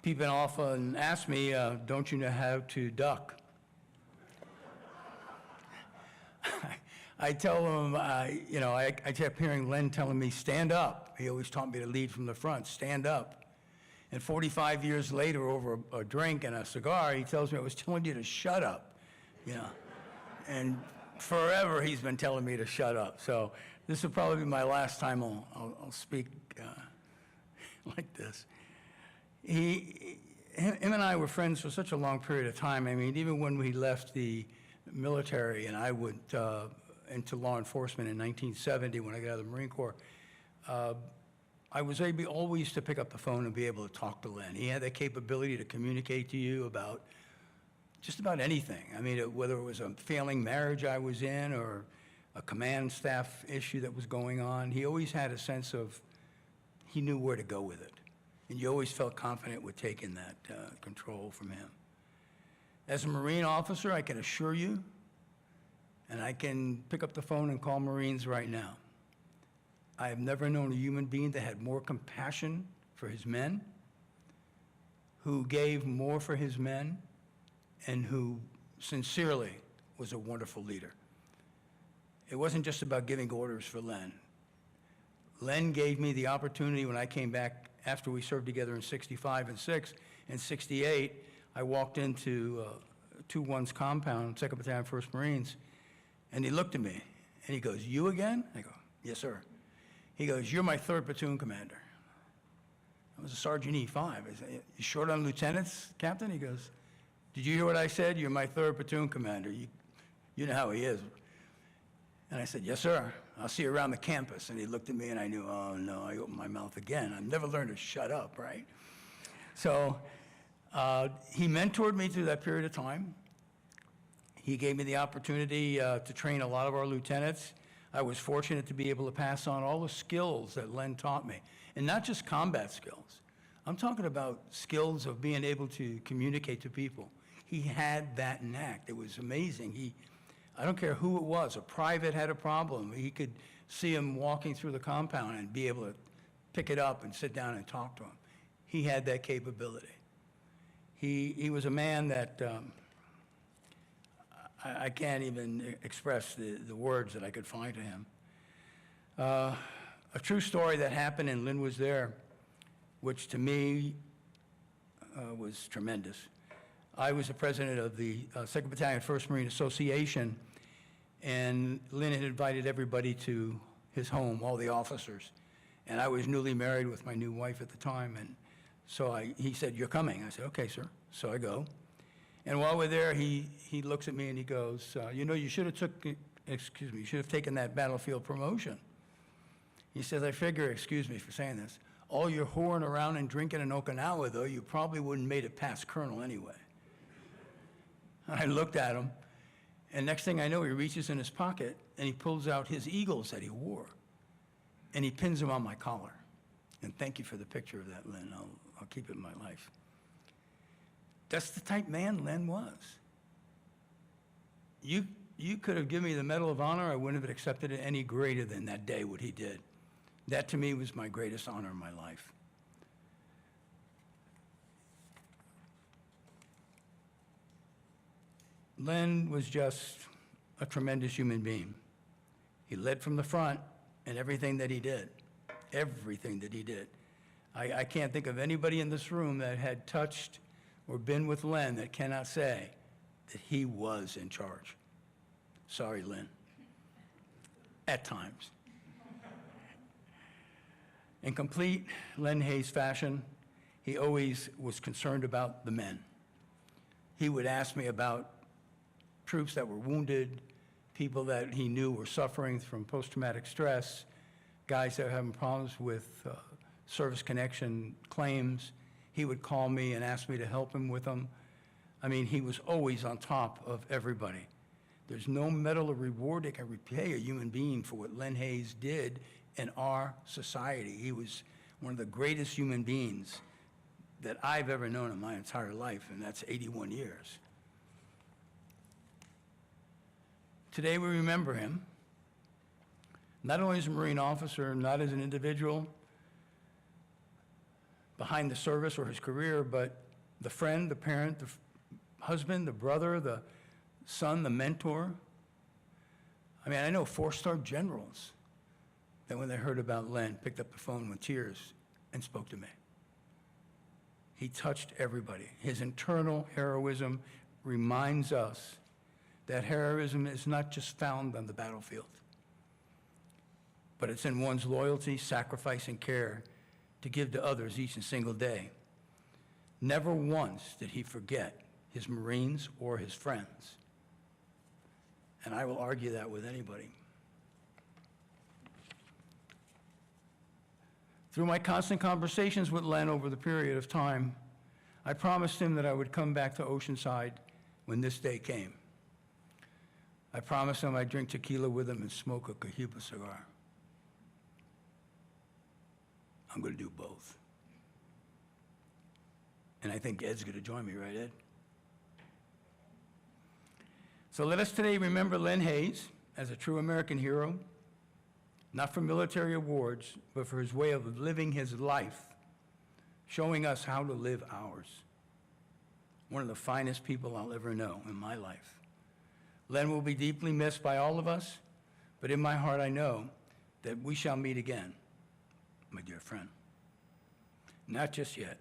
People often ask me, don't you know how to duck? I tell them, I kept hearing Len telling me, stand up. He always taught me to lead from the front, stand up. And 45 years later, over a drink and a cigar, he tells me, I was telling you to shut up, And forever he's been telling me to shut up. So this will probably be my last time I'll speak like this. Him and I were friends for such a long period of time. I mean, even when we left the military and I went into law enforcement in 1970 when I got out of the Marine Corps, I was able always to pick up the phone and be able to talk to Len. He had that capability to communicate to you about just about anything. I mean, whether it was a failing marriage I was in or a command staff issue that was going on, he always had a sense of, he knew where to go with it. And you always felt confident with taking that control from him. As a Marine officer, I can assure you, and I can pick up the phone and call Marines right now, I have never known a human being that had more compassion for his men, who gave more for his men, and who sincerely was a wonderful leader. It wasn't just about giving orders for Len. Len gave me the opportunity when I came back after we served together in 65 and 6. In 68, I walked into 2-1's compound, 2nd Battalion, 1st Marines, and he looked at me, and he goes, you again? I go, yes, sir. He goes, you're my 3rd platoon commander. I was a Sergeant E5. I said, you short on lieutenants, Captain? He goes, did you hear what I said? You're my 3rd platoon commander. You know how he is. And I said, yes, sir. I'll see you around the campus. And he looked at me, and I knew, oh, no, I opened my mouth again. I've never learned to shut up, right? So he mentored me through that period of time. He gave me the opportunity to train a lot of our lieutenants. I was fortunate to be able to pass on all the skills that Len taught me, and not just combat skills. I'm talking about skills of being able to communicate to people. He had that knack. It was amazing. I don't care who it was, a private had a problem, he could see him walking through the compound and be able to pick it up and sit down and talk to him. He had that capability. He was a man that I can't even express the words that I could find to him. A true story that happened, and Lynn was there, which to me was tremendous. I was the president of the 2nd Battalion, 1st Marine Association, and Lynn had invited everybody to his home, all the officers. And I was newly married with my new wife at the time, and so he said, you're coming. I said, okay, sir. So I go. And while we're there, he looks at me and he goes, you should have taken that battlefield promotion. He says, I figure, excuse me for saying this, all your whoring around and drinking in Okinawa, though, you probably wouldn't made it past colonel anyway. I looked at him, and next thing I know, he reaches in his pocket and he pulls out his eagles that he wore, and he pins them on my collar. And thank you for the picture of that, Len. I'll keep it in my life. That's the type man Len was. You could have given me the Medal of Honor, I wouldn't have accepted it any greater than that day, what he did. That, to me, was my greatest honor in my life. Len was just a tremendous human being. He led from the front in everything that he did. Everything that he did. I can't think of anybody in this room that had touched or been with Len that cannot say that he was in charge. Sorry, Len. At times. In complete Len Hayes fashion, he always was concerned about the men. He would ask me about troops that were wounded, people that he knew were suffering from post-traumatic stress, guys that were having problems with service connection claims. He would call me and ask me to help him with them. I mean, he was always on top of everybody. There's no medal or reward that can repay a human being for what Len Hayes did in our society. He was one of the greatest human beings that I've ever known in my entire life, and that's 81 years. Today, we remember him, not only as a Marine officer, not as an individual behind the service or his career, but the friend, the parent, the husband, the brother, the son, the mentor. I mean, I know 4-star generals that when they heard about Len, picked up the phone with tears and spoke to me. He touched everybody. His internal heroism reminds us that heroism is not just found on the battlefield, but it's in one's loyalty, sacrifice, and care to give to others each and single day. Never once did he forget his Marines or his friends. And I will argue that with anybody. Through my constant conversations with Len over the period of time, I promised him that I would come back to Oceanside when this day came. I promised him I'd drink tequila with him and smoke a Cohiba cigar. I'm going to do both. And I think Ed's going to join me, right, Ed? So let us today remember Len Hayes as a true American hero, not for military awards, but for his way of living his life, showing us how to live ours. One of the finest people I'll ever know in my life. Len will be deeply missed by all of us, but in my heart I know that we shall meet again, my dear friend. Not just yet.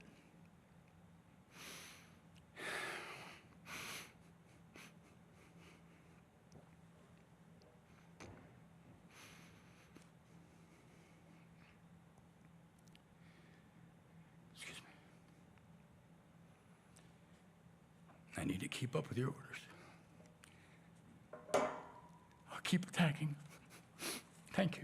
Excuse me. I need to keep up with your orders. I'll keep attacking. Thank you.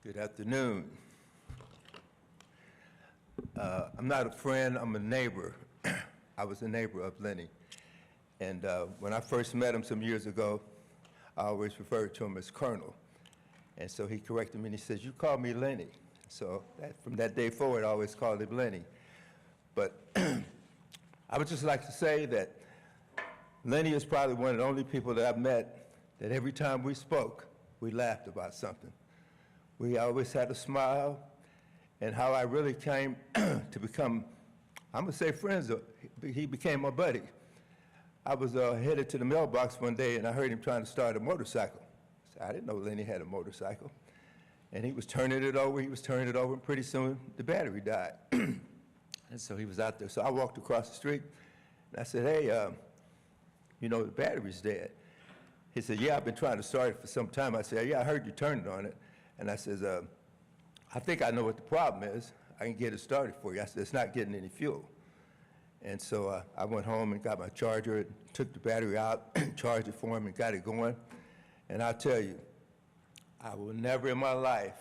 Good afternoon. I'm not a friend, I'm a neighbor. I was a neighbor of Lenny. And when I first met him some years ago, I always referred to him as Colonel. And so he corrected me and he says, "You call me Lenny." So from that day forward, I always called him Lenny. But I would just like to say that Lenny is probably one of the only people that I've met that every time we spoke, we laughed about something. We always had a smile, and how I really came to become, I'm gonna say friends, he became my buddy. I was headed to the mailbox one day and I heard him trying to start a motorcycle. So I didn't know Lenny had a motorcycle. And he was turning it over, and pretty soon the battery died. And so he was out there. So I walked across the street and I said, "Hey, you know, the battery's dead." He said, "Yeah, I've been trying to start it for some time." I said, "Yeah, I heard you turning on it." And I says, "I think I know what the problem is. I can get it started for you." I said, "It's not getting any fuel." And so I went home and got my charger, took the battery out, charged it for him and got it going. And I'll tell you, I will never in my life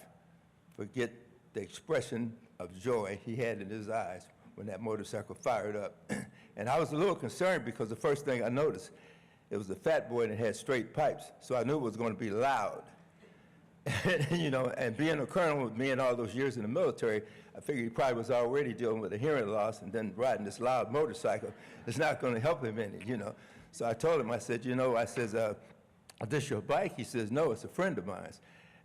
forget the expression of joy he had in his eyes when that motorcycle fired up. And I was a little concerned because the first thing I noticed, it was a fat boy that had straight pipes. So I knew it was going to be loud. You know, and being a colonel with me and all those years in the military, I figured he probably was already dealing with a hearing loss, and then riding this loud motorcycle is not going to help him any, you know. So I told him, I said, "You know," I says, is this your bike? He says, no, it's a friend of mine.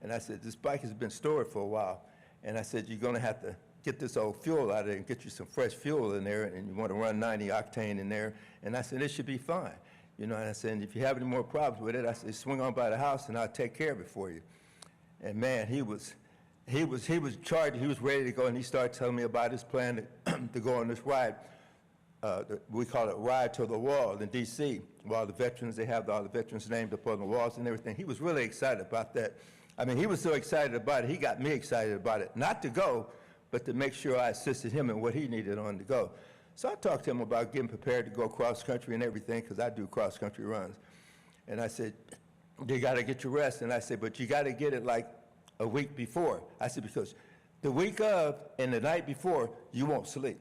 And I said, this bike has been stored for a while. And I said, you're going to have to get this old fuel out of there and get you some fresh fuel in there, and you want to run 90 octane in there. And I said, it should be fine. You know, and I said, and if you have any more problems with it, I said, swing on by the house and I'll take care of it for you. And man, he was charged, he was ready to go, and he started telling me about his plan to go on this ride. We call it Ride to the Wall in D.C. While the veterans, they have all the veterans named up on the walls and everything. He was really excited about that. I mean, he was so excited about it, he got me excited about it. Not to go, but to make sure I assisted him in what he needed on to go. So I talked to him about getting prepared to go cross-country and everything, because I do cross-country runs. And I said, you got to get your rest. And I said, but you got to get it like a week before. I said, because the week of and the night before, you won't sleep.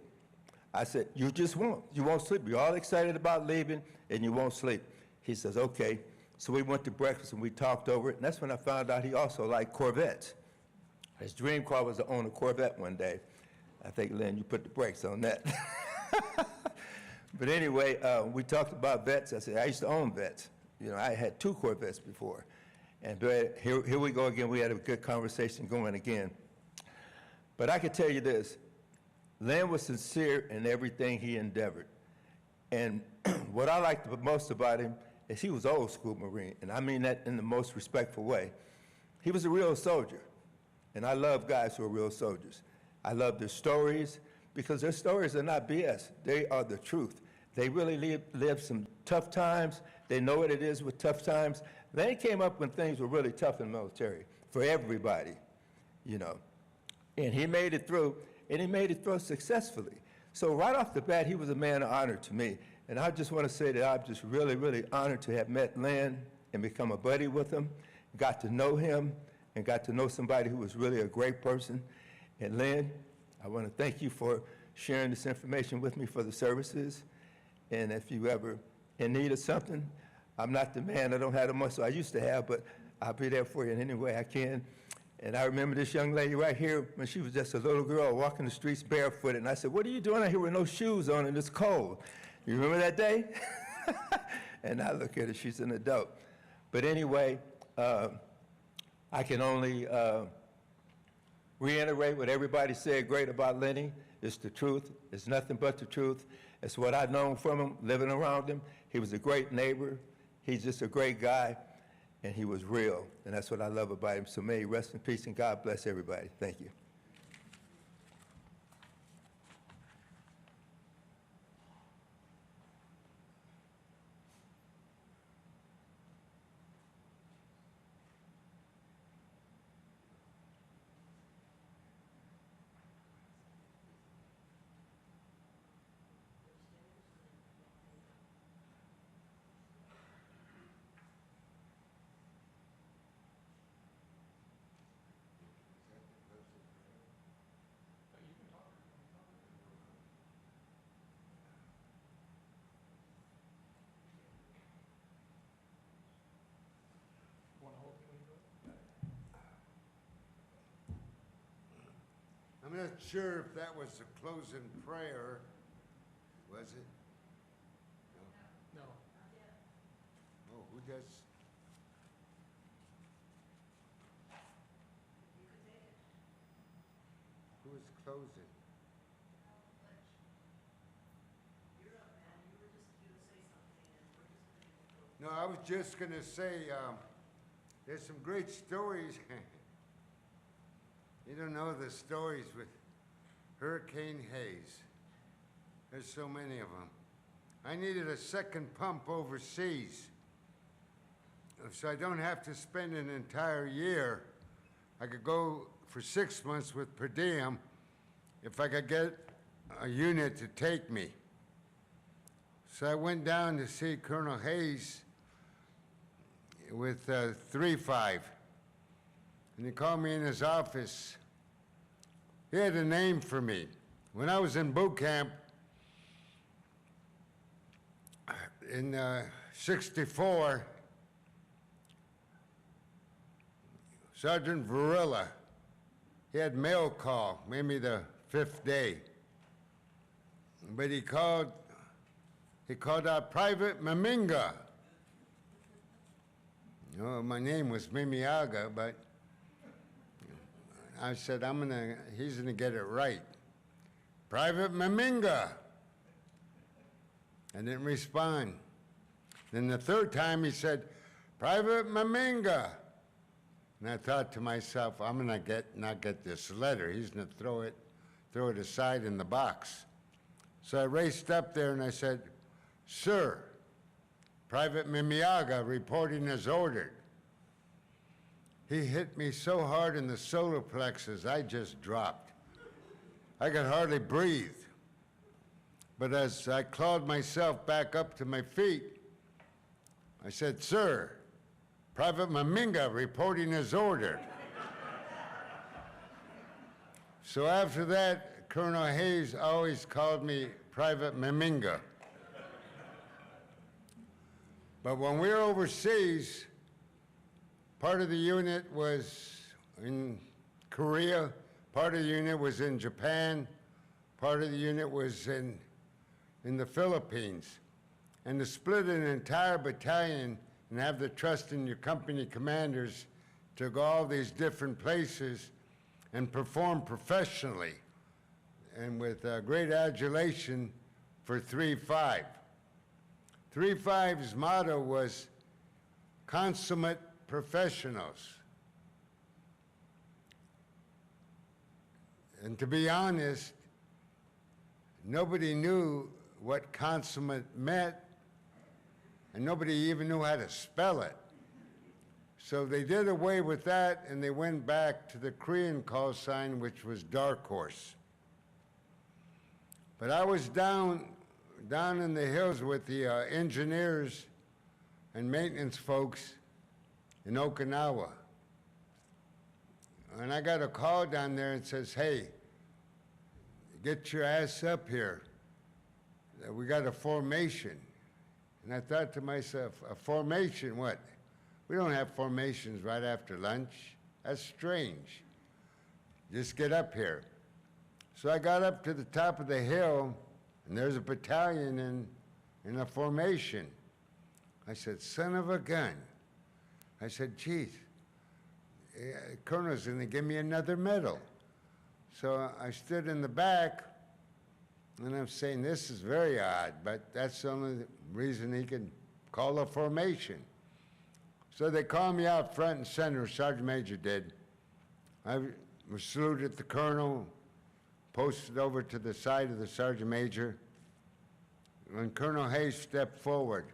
I said, you just won't. You won't sleep. You're all excited about leaving, and you won't sleep. He says, okay. So we went to breakfast, and we talked over it, and that's when I found out he also liked Corvettes. His dream car was to own a Corvette one day. I think, Len, you put the brakes on that. But anyway, we talked about vets. I said, I used to own vets. You know, I had 2 Corvettes before. And here we go again. We had a good conversation going again. But I can tell you this. Len was sincere in everything he endeavored. And what I liked the most about him is he was old school Marine, and I mean that in the most respectful way. He was a real soldier, and I love guys who are real soldiers. I love their stories, because their stories are not BS. They are the truth. They really lived some tough times. They know what it is with tough times. Len came up when things were really tough in the military for everybody, you know. And he made it through, and he made it through successfully. So right off the bat, he was a man of honor to me. And I just want to say that I'm just really, really honored to have met Len and become a buddy with him, got to know him, and got to know somebody who was really a great person. And Len, I want to thank you for sharing this information with me for the services. And if you ever in need of something, I'm not the man, I don't have the muscle I used to have, but I'll be there for you in any way I can. And I remember this young lady right here when she was just a little girl walking the streets barefooted. And I said, what are you doing out here with no shoes on and it's cold? You remember that day? And I look at her, she's an adult. But anyway, I can only reiterate what everybody said great about Lenny. It's the truth. It's nothing but the truth. It's what I've known from him, living around him. He was a great neighbor. He's just a great guy, and he was real. And that's what I love about him. So may he rest in peace, and God bless everybody. Thank you. I'm not sure if that was the closing prayer, was it? No. Oh, who does? Who is closing? No, I was just gonna say, there's some great stories. You don't know the stories with Hurricane Hayes. There's so many of them. I needed a second pump overseas, so I don't have to spend an entire year. I could go for 6 months with per diem if I could get a unit to take me. So I went down to see Colonel Hayes with 3-5. And he called me in his office. He had a name for me. When I was in boot camp in '64, Sergeant Varilla, he had mail call, maybe the 5th day. But he called out Private Maminga. My name was Mimiaga, but I said, he's gonna get it right. Private Maminga. I didn't respond. Then the third time he said, Private Maminga. And I thought to myself, I'm gonna not get this letter. He's gonna throw it aside in the box. So I raced up there and I said, Sir, Private Mimiaga reporting as ordered. He hit me so hard in the solar plexus, I just dropped. I could hardly breathe. But as I clawed myself back up to my feet, I said, Sir, Private Maminga reporting as ordered. So after that, Colonel Hayes always called me Private Maminga. But when we were overseas, part of the unit was in Korea, part of the unit was in Japan, part of the unit was in the Philippines. And to split an entire battalion and have the trust in your company commanders to go all these different places and perform professionally and with great adulation for 3-5. 3-5's motto was consummate professionals. And to be honest, nobody knew what consummate meant, and nobody even knew how to spell it. So they did away with that, and they went back to the Korean call sign, which was Dark Horse. But I was down in the hills with the engineers and maintenance folks in Okinawa. And I got a call down there and says, hey, get your ass up here. We got a formation. And I thought to myself, a formation, what? We don't have formations right after lunch. That's strange. Just get up here. So I got up to the top of the hill, and there's a battalion in a formation. I said, son of a gun. I said, geez, Colonel's gonna give me another medal. So I stood in the back, and I'm saying, this is very odd, but that's the only reason he can call a formation. So they called me out front and center, Sergeant Major did. I was saluted the colonel, posted over to the side of the Sergeant Major. When Colonel Hayes stepped forward,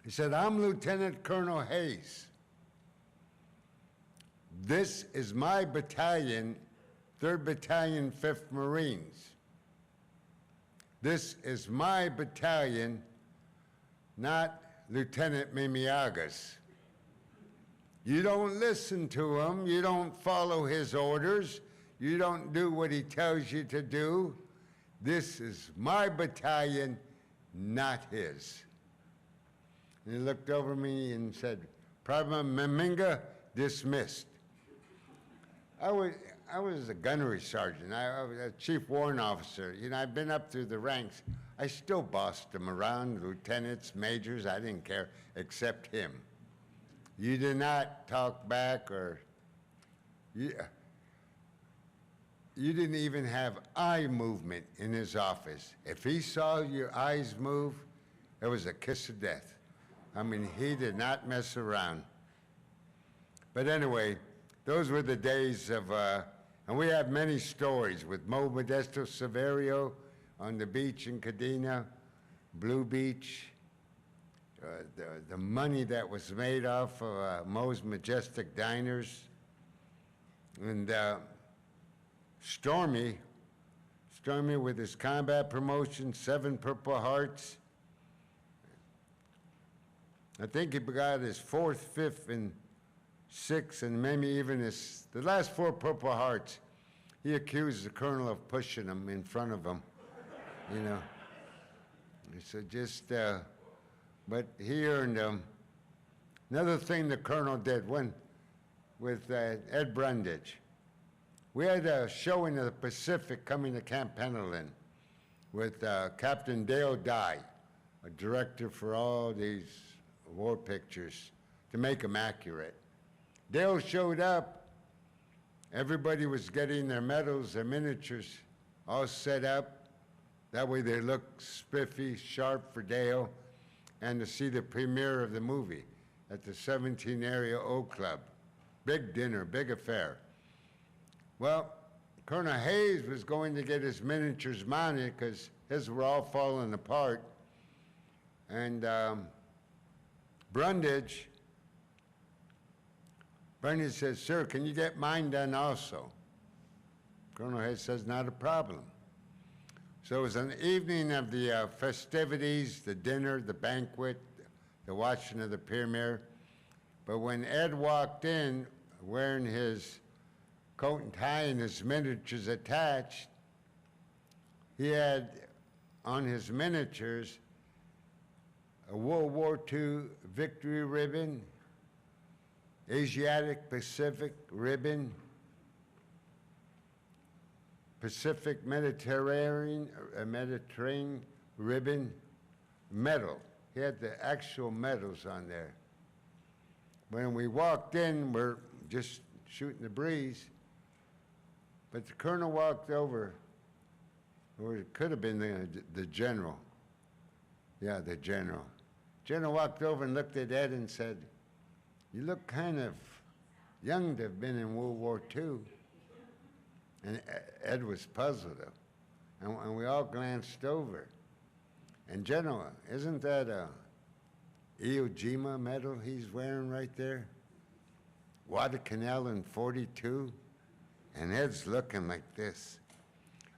he said, I'm Lieutenant Colonel Hayes. This is my battalion, 3rd Battalion, 5th Marines. This is my battalion, not Lieutenant Mimiaga's. You don't listen to him, you don't follow his orders, you don't do what he tells you to do. This is my battalion, not his. And he looked over me and said, Private Maminga, dismissed. I was a gunnery sergeant. I was a chief warrant officer. You know, I've been up through the ranks. I still bossed them around, lieutenants, majors, I didn't care, except him. You did not talk back or, you didn't even have eye movement in his office. If he saw your eyes move, it was a kiss of death. I mean, he did not mess around. But anyway, those were the days of, and we have many stories with Mo Modesto Severio on the beach in Cadena, Blue Beach, the money that was made off of Mo's Majestic Diners, and Stormy with his combat promotion, 7 Purple Hearts. I think he got his 4th, 5th, and 6th, and maybe even the last 4 Purple Hearts. He accused the colonel of pushing him in front of him, you know. So but he earned them. Another thing the colonel did with Ed Brundage. We had a show in the Pacific coming to Camp Pendleton with Captain Dale Dye, a director for all these war pictures. to make them accurate. Dale showed up. Everybody was getting their medals, their miniatures all set up. That way they look spiffy, sharp for Dale, and to see the premiere of the movie at the 17 Area O Club. Big dinner, big affair. Well, Colonel Hayes was going to get his miniatures mounted because his were all falling apart. And Brundage says, "Sir, can you get mine done also?" Colonel Hayes says, "Not a problem." So it was an evening of the festivities, the dinner, the banquet, the watching of the premiere. But when Ed walked in wearing his coat and tie and his miniatures attached, he had on his miniatures a World War II victory ribbon, Asiatic Pacific ribbon, Pacific Mediterranean ribbon, medal. He had the actual medals on there. When we walked in, we're just shooting the breeze, but the colonel walked over, or it could have been the general. Yeah, the general. General walked over and looked at Ed and said, "You look kind of young to have been in World War II." And Ed was puzzled, and we all glanced over. And General, isn't that a Iwo Jima medal he's wearing right there? Guadalcanal in 42? And Ed's looking like this.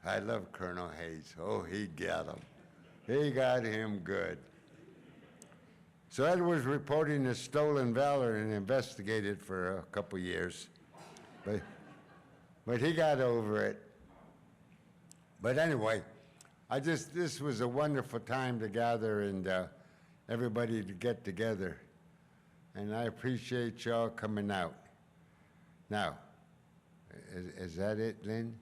I love Colonel Hayes. Oh, he got him. He got him good. So Ed was reporting his stolen valor and investigated for a couple years. But he got over it. But anyway, this was a wonderful time to gather and everybody to get together. And I appreciate y'all coming out. Now, is that it, Lynn?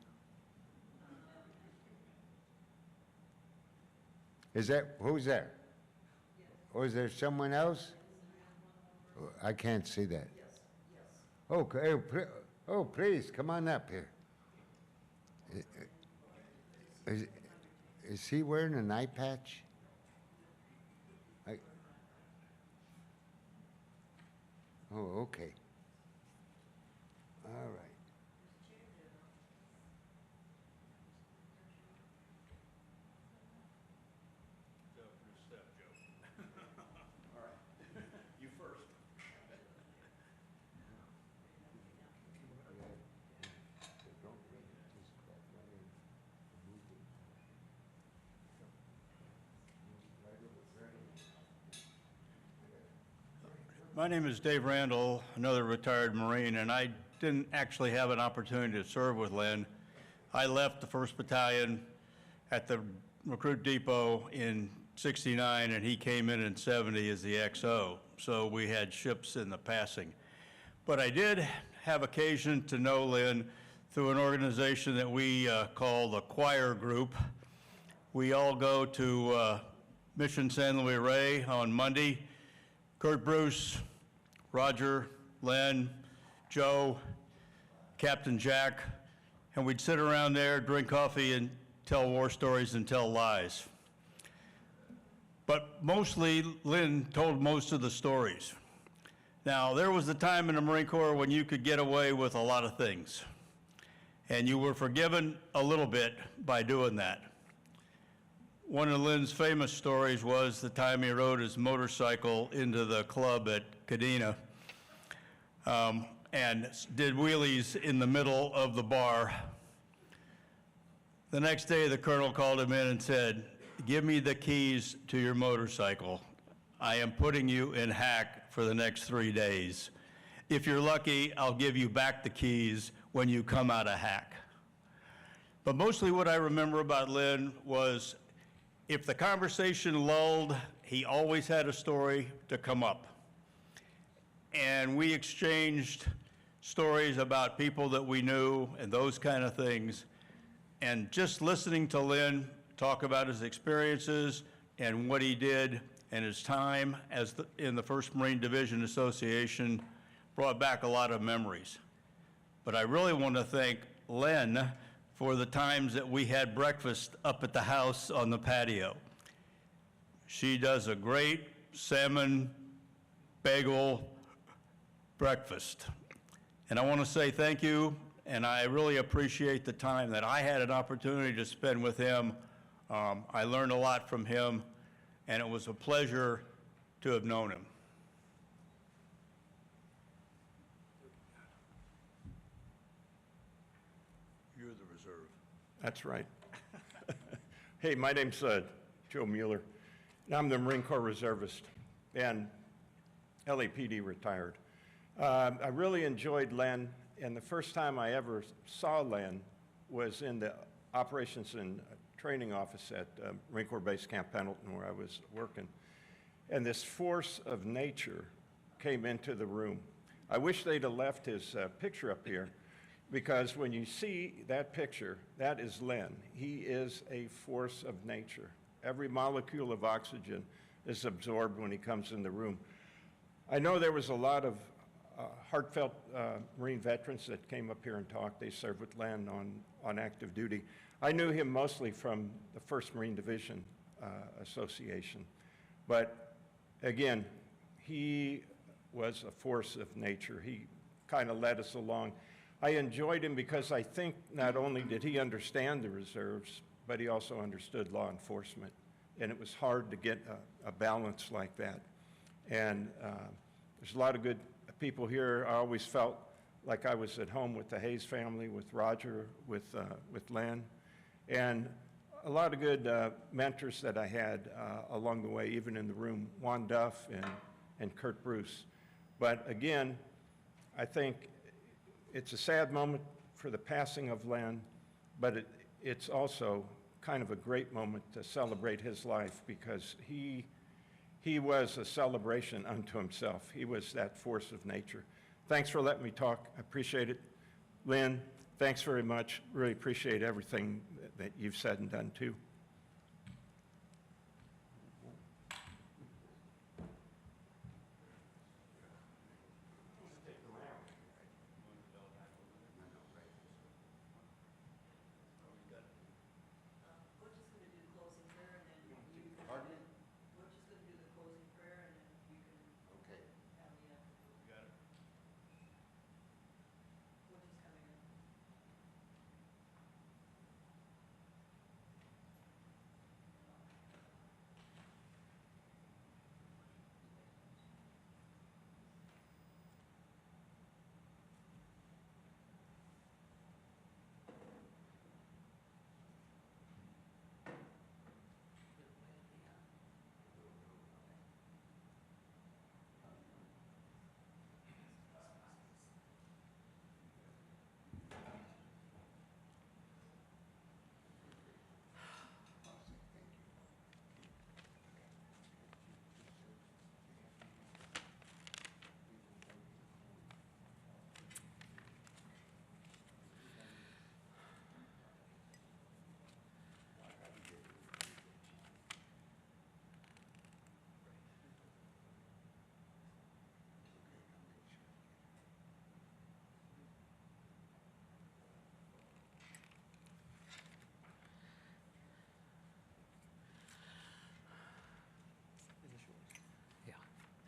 Who's there? Or is there someone else? I can't see that. Okay. Oh, please, come on up here. Is he wearing an eye patch? Oh, okay. All right. My name is Dave Randall, another retired Marine, and I didn't actually have an opportunity to serve with Len. I left the 1st Battalion at the recruit depot in '69, and he came in '70 as the XO, so we had ships in the passing. But I did have occasion to know Len through an organization that we call the Choir Group. We all go to Mission San Luis Rey on Monday. Kurt Bruce, Roger, Len, Joe, Captain Jack, and we'd sit around there, drink coffee, and tell war stories and tell lies. But mostly, Len told most of the stories. Now, there was a time in the Marine Corps when you could get away with a lot of things, and you were forgiven a little bit by doing that. One of Len's famous stories was the time he rode his motorcycle into the club at Cadena and did wheelies in the middle of the bar. The next day, the colonel called him in and said, "Give me the keys to your motorcycle. I am putting you in hack for the next 3 days. If you're lucky, I'll give you back the keys when you come out of hack." But mostly what I remember about Len was if the conversation lulled, he always had a story to come up. And we exchanged stories about people that we knew and those kind of things. And just listening to Len talk about his experiences and what he did and his time in the 1st Marine Division Association brought back a lot of memories. But I really want to thank Len for the times that we had breakfast up at the house on the patio. She does a great salmon bagel breakfast. And I want to say thank you, and I really appreciate the time that I had an opportunity to spend with him. I learned a lot from him, and it was a pleasure to have known him. You're the reserve. That's right. Hey, my name's Joe Mueller, and I'm the Marine Corps reservist and LAPD retired. I really enjoyed Len, and the first time I ever saw Len was in the Operations and Training Office at Marine Corps Base Camp Pendleton, where I was working. And this force of nature came into the room. I wish they'd have left his picture up here, because when you see that picture, that is Len. He is a force of nature. Every molecule of oxygen is absorbed when he comes in the room. I know there was a lot of heartfelt Marine veterans that came up here and talked. They served with Len on active duty. I knew him mostly from the 1st Marine Division Association. But again, he was a force of nature. He kind of led us along. I enjoyed him because I think not only did he understand the reserves, but he also understood law enforcement. And it was hard to get a balance like that. And there's a lot of good people here. I always felt like I was at home with the Hayes family, with Roger, with Len, and a lot of good mentors that I had along the way, even in the room, Juan Duff and Kurt Bruce. But again, I think it's a sad moment for the passing of Len, but it's also kind of a great moment to celebrate his life, because he was a celebration unto himself. He was that force of nature. Thanks for letting me talk. I appreciate it. Lynn, thanks very much. Really appreciate everything that you've said and done too.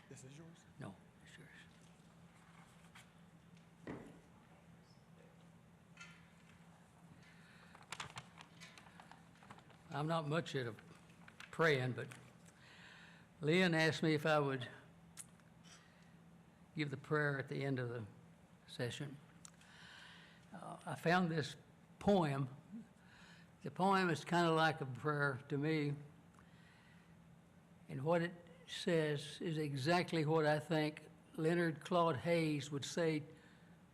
This is yours? No, it's yours. I'm not much at praying, but Lynn asked me if I would give the prayer at the end of the session. I found this poem. The poem is kind of like a prayer to me, and what it says is exactly what I think Leonard Claude Hayes would say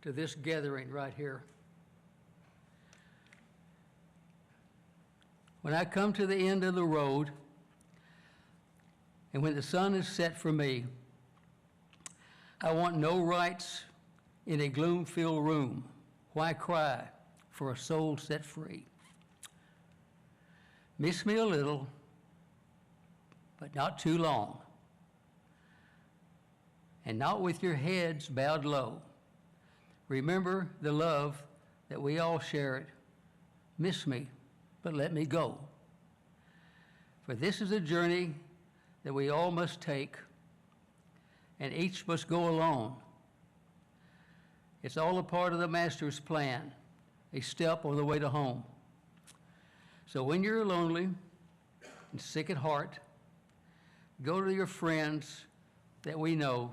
to this gathering right here. When I come to the end of the road, and when the sun is set for me, I want no rights in a gloom-filled room. Why cry for a soul set free? Miss me a little, but not too long. And not with your heads bowed low. Remember the love that we all shared. Miss me, but let me go. For this is a journey that we all must take, and each must go alone. It's all a part of the Master's plan, a step on the way to home. So when you're lonely and sick at heart, go to your friends that we know.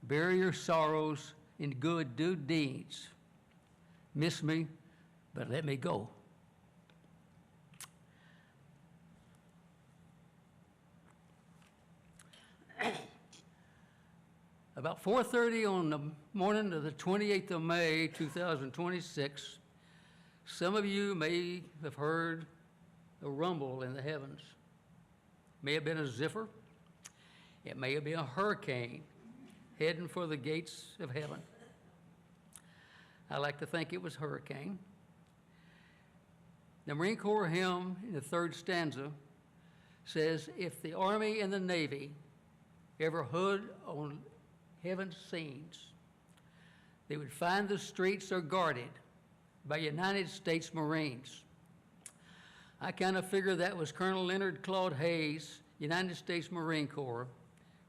Bury your sorrows in good deeds. Miss me, but let me go. About 4:30 on the morning of the 28th of May, 2026, some of you may have heard a rumble in the heavens. May have been a zephyr. It may have been a hurricane heading for the gates of heaven. I like to think it was hurricane. The Marine Corps hymn in the third stanza says, if the Army and the Navy ever hood on heaven's scenes, they would find the streets are guarded by United States Marines. I kind of figure that was Colonel Leonard Claude Hayes, United States Marine Corps,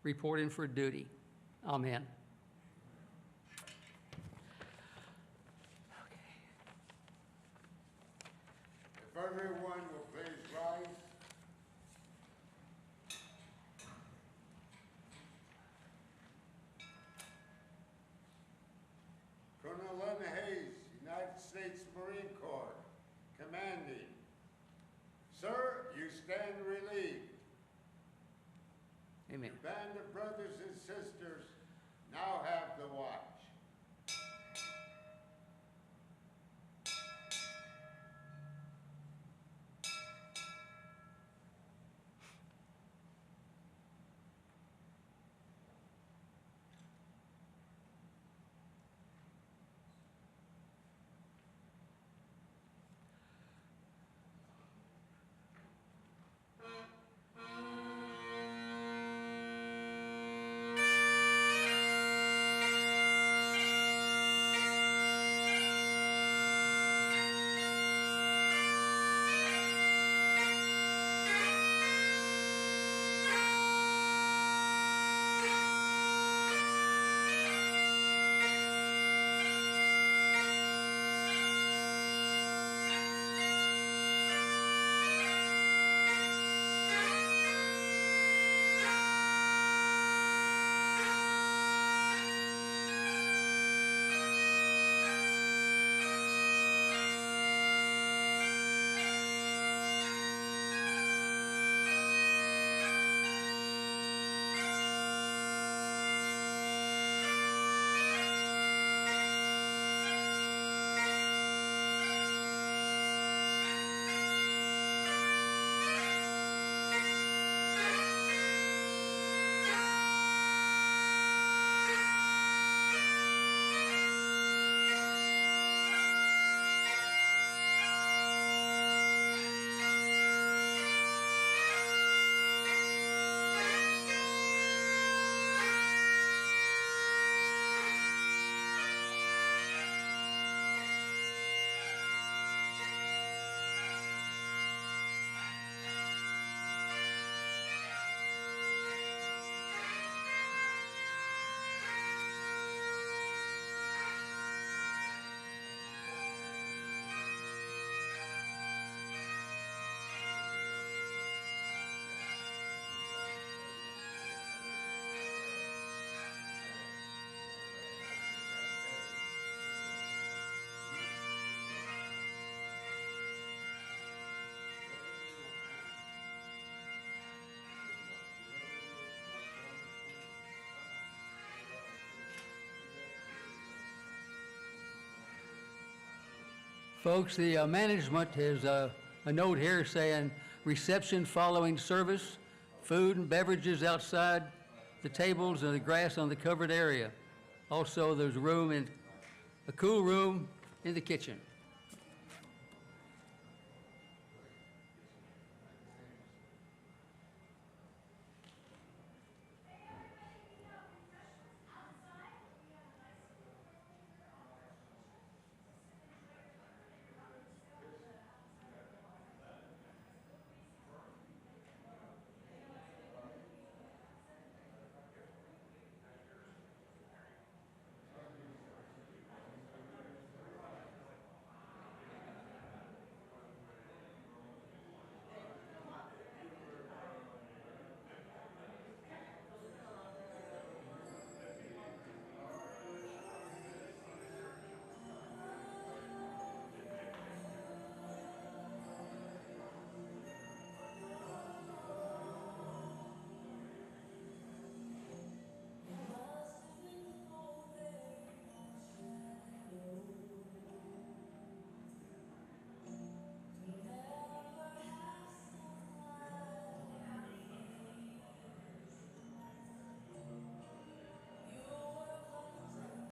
reporting for duty. Amen. If everyone will please rise. Colonel Len Hayes, United States Marine Corps, commanding. Sir, you stand relieved. Amen. Your band of brothers and sisters now have the watch. Folks, the management has a note here saying reception following service, food and beverages outside the tables and the grass on the covered area. Also, there's a cool room in the kitchen.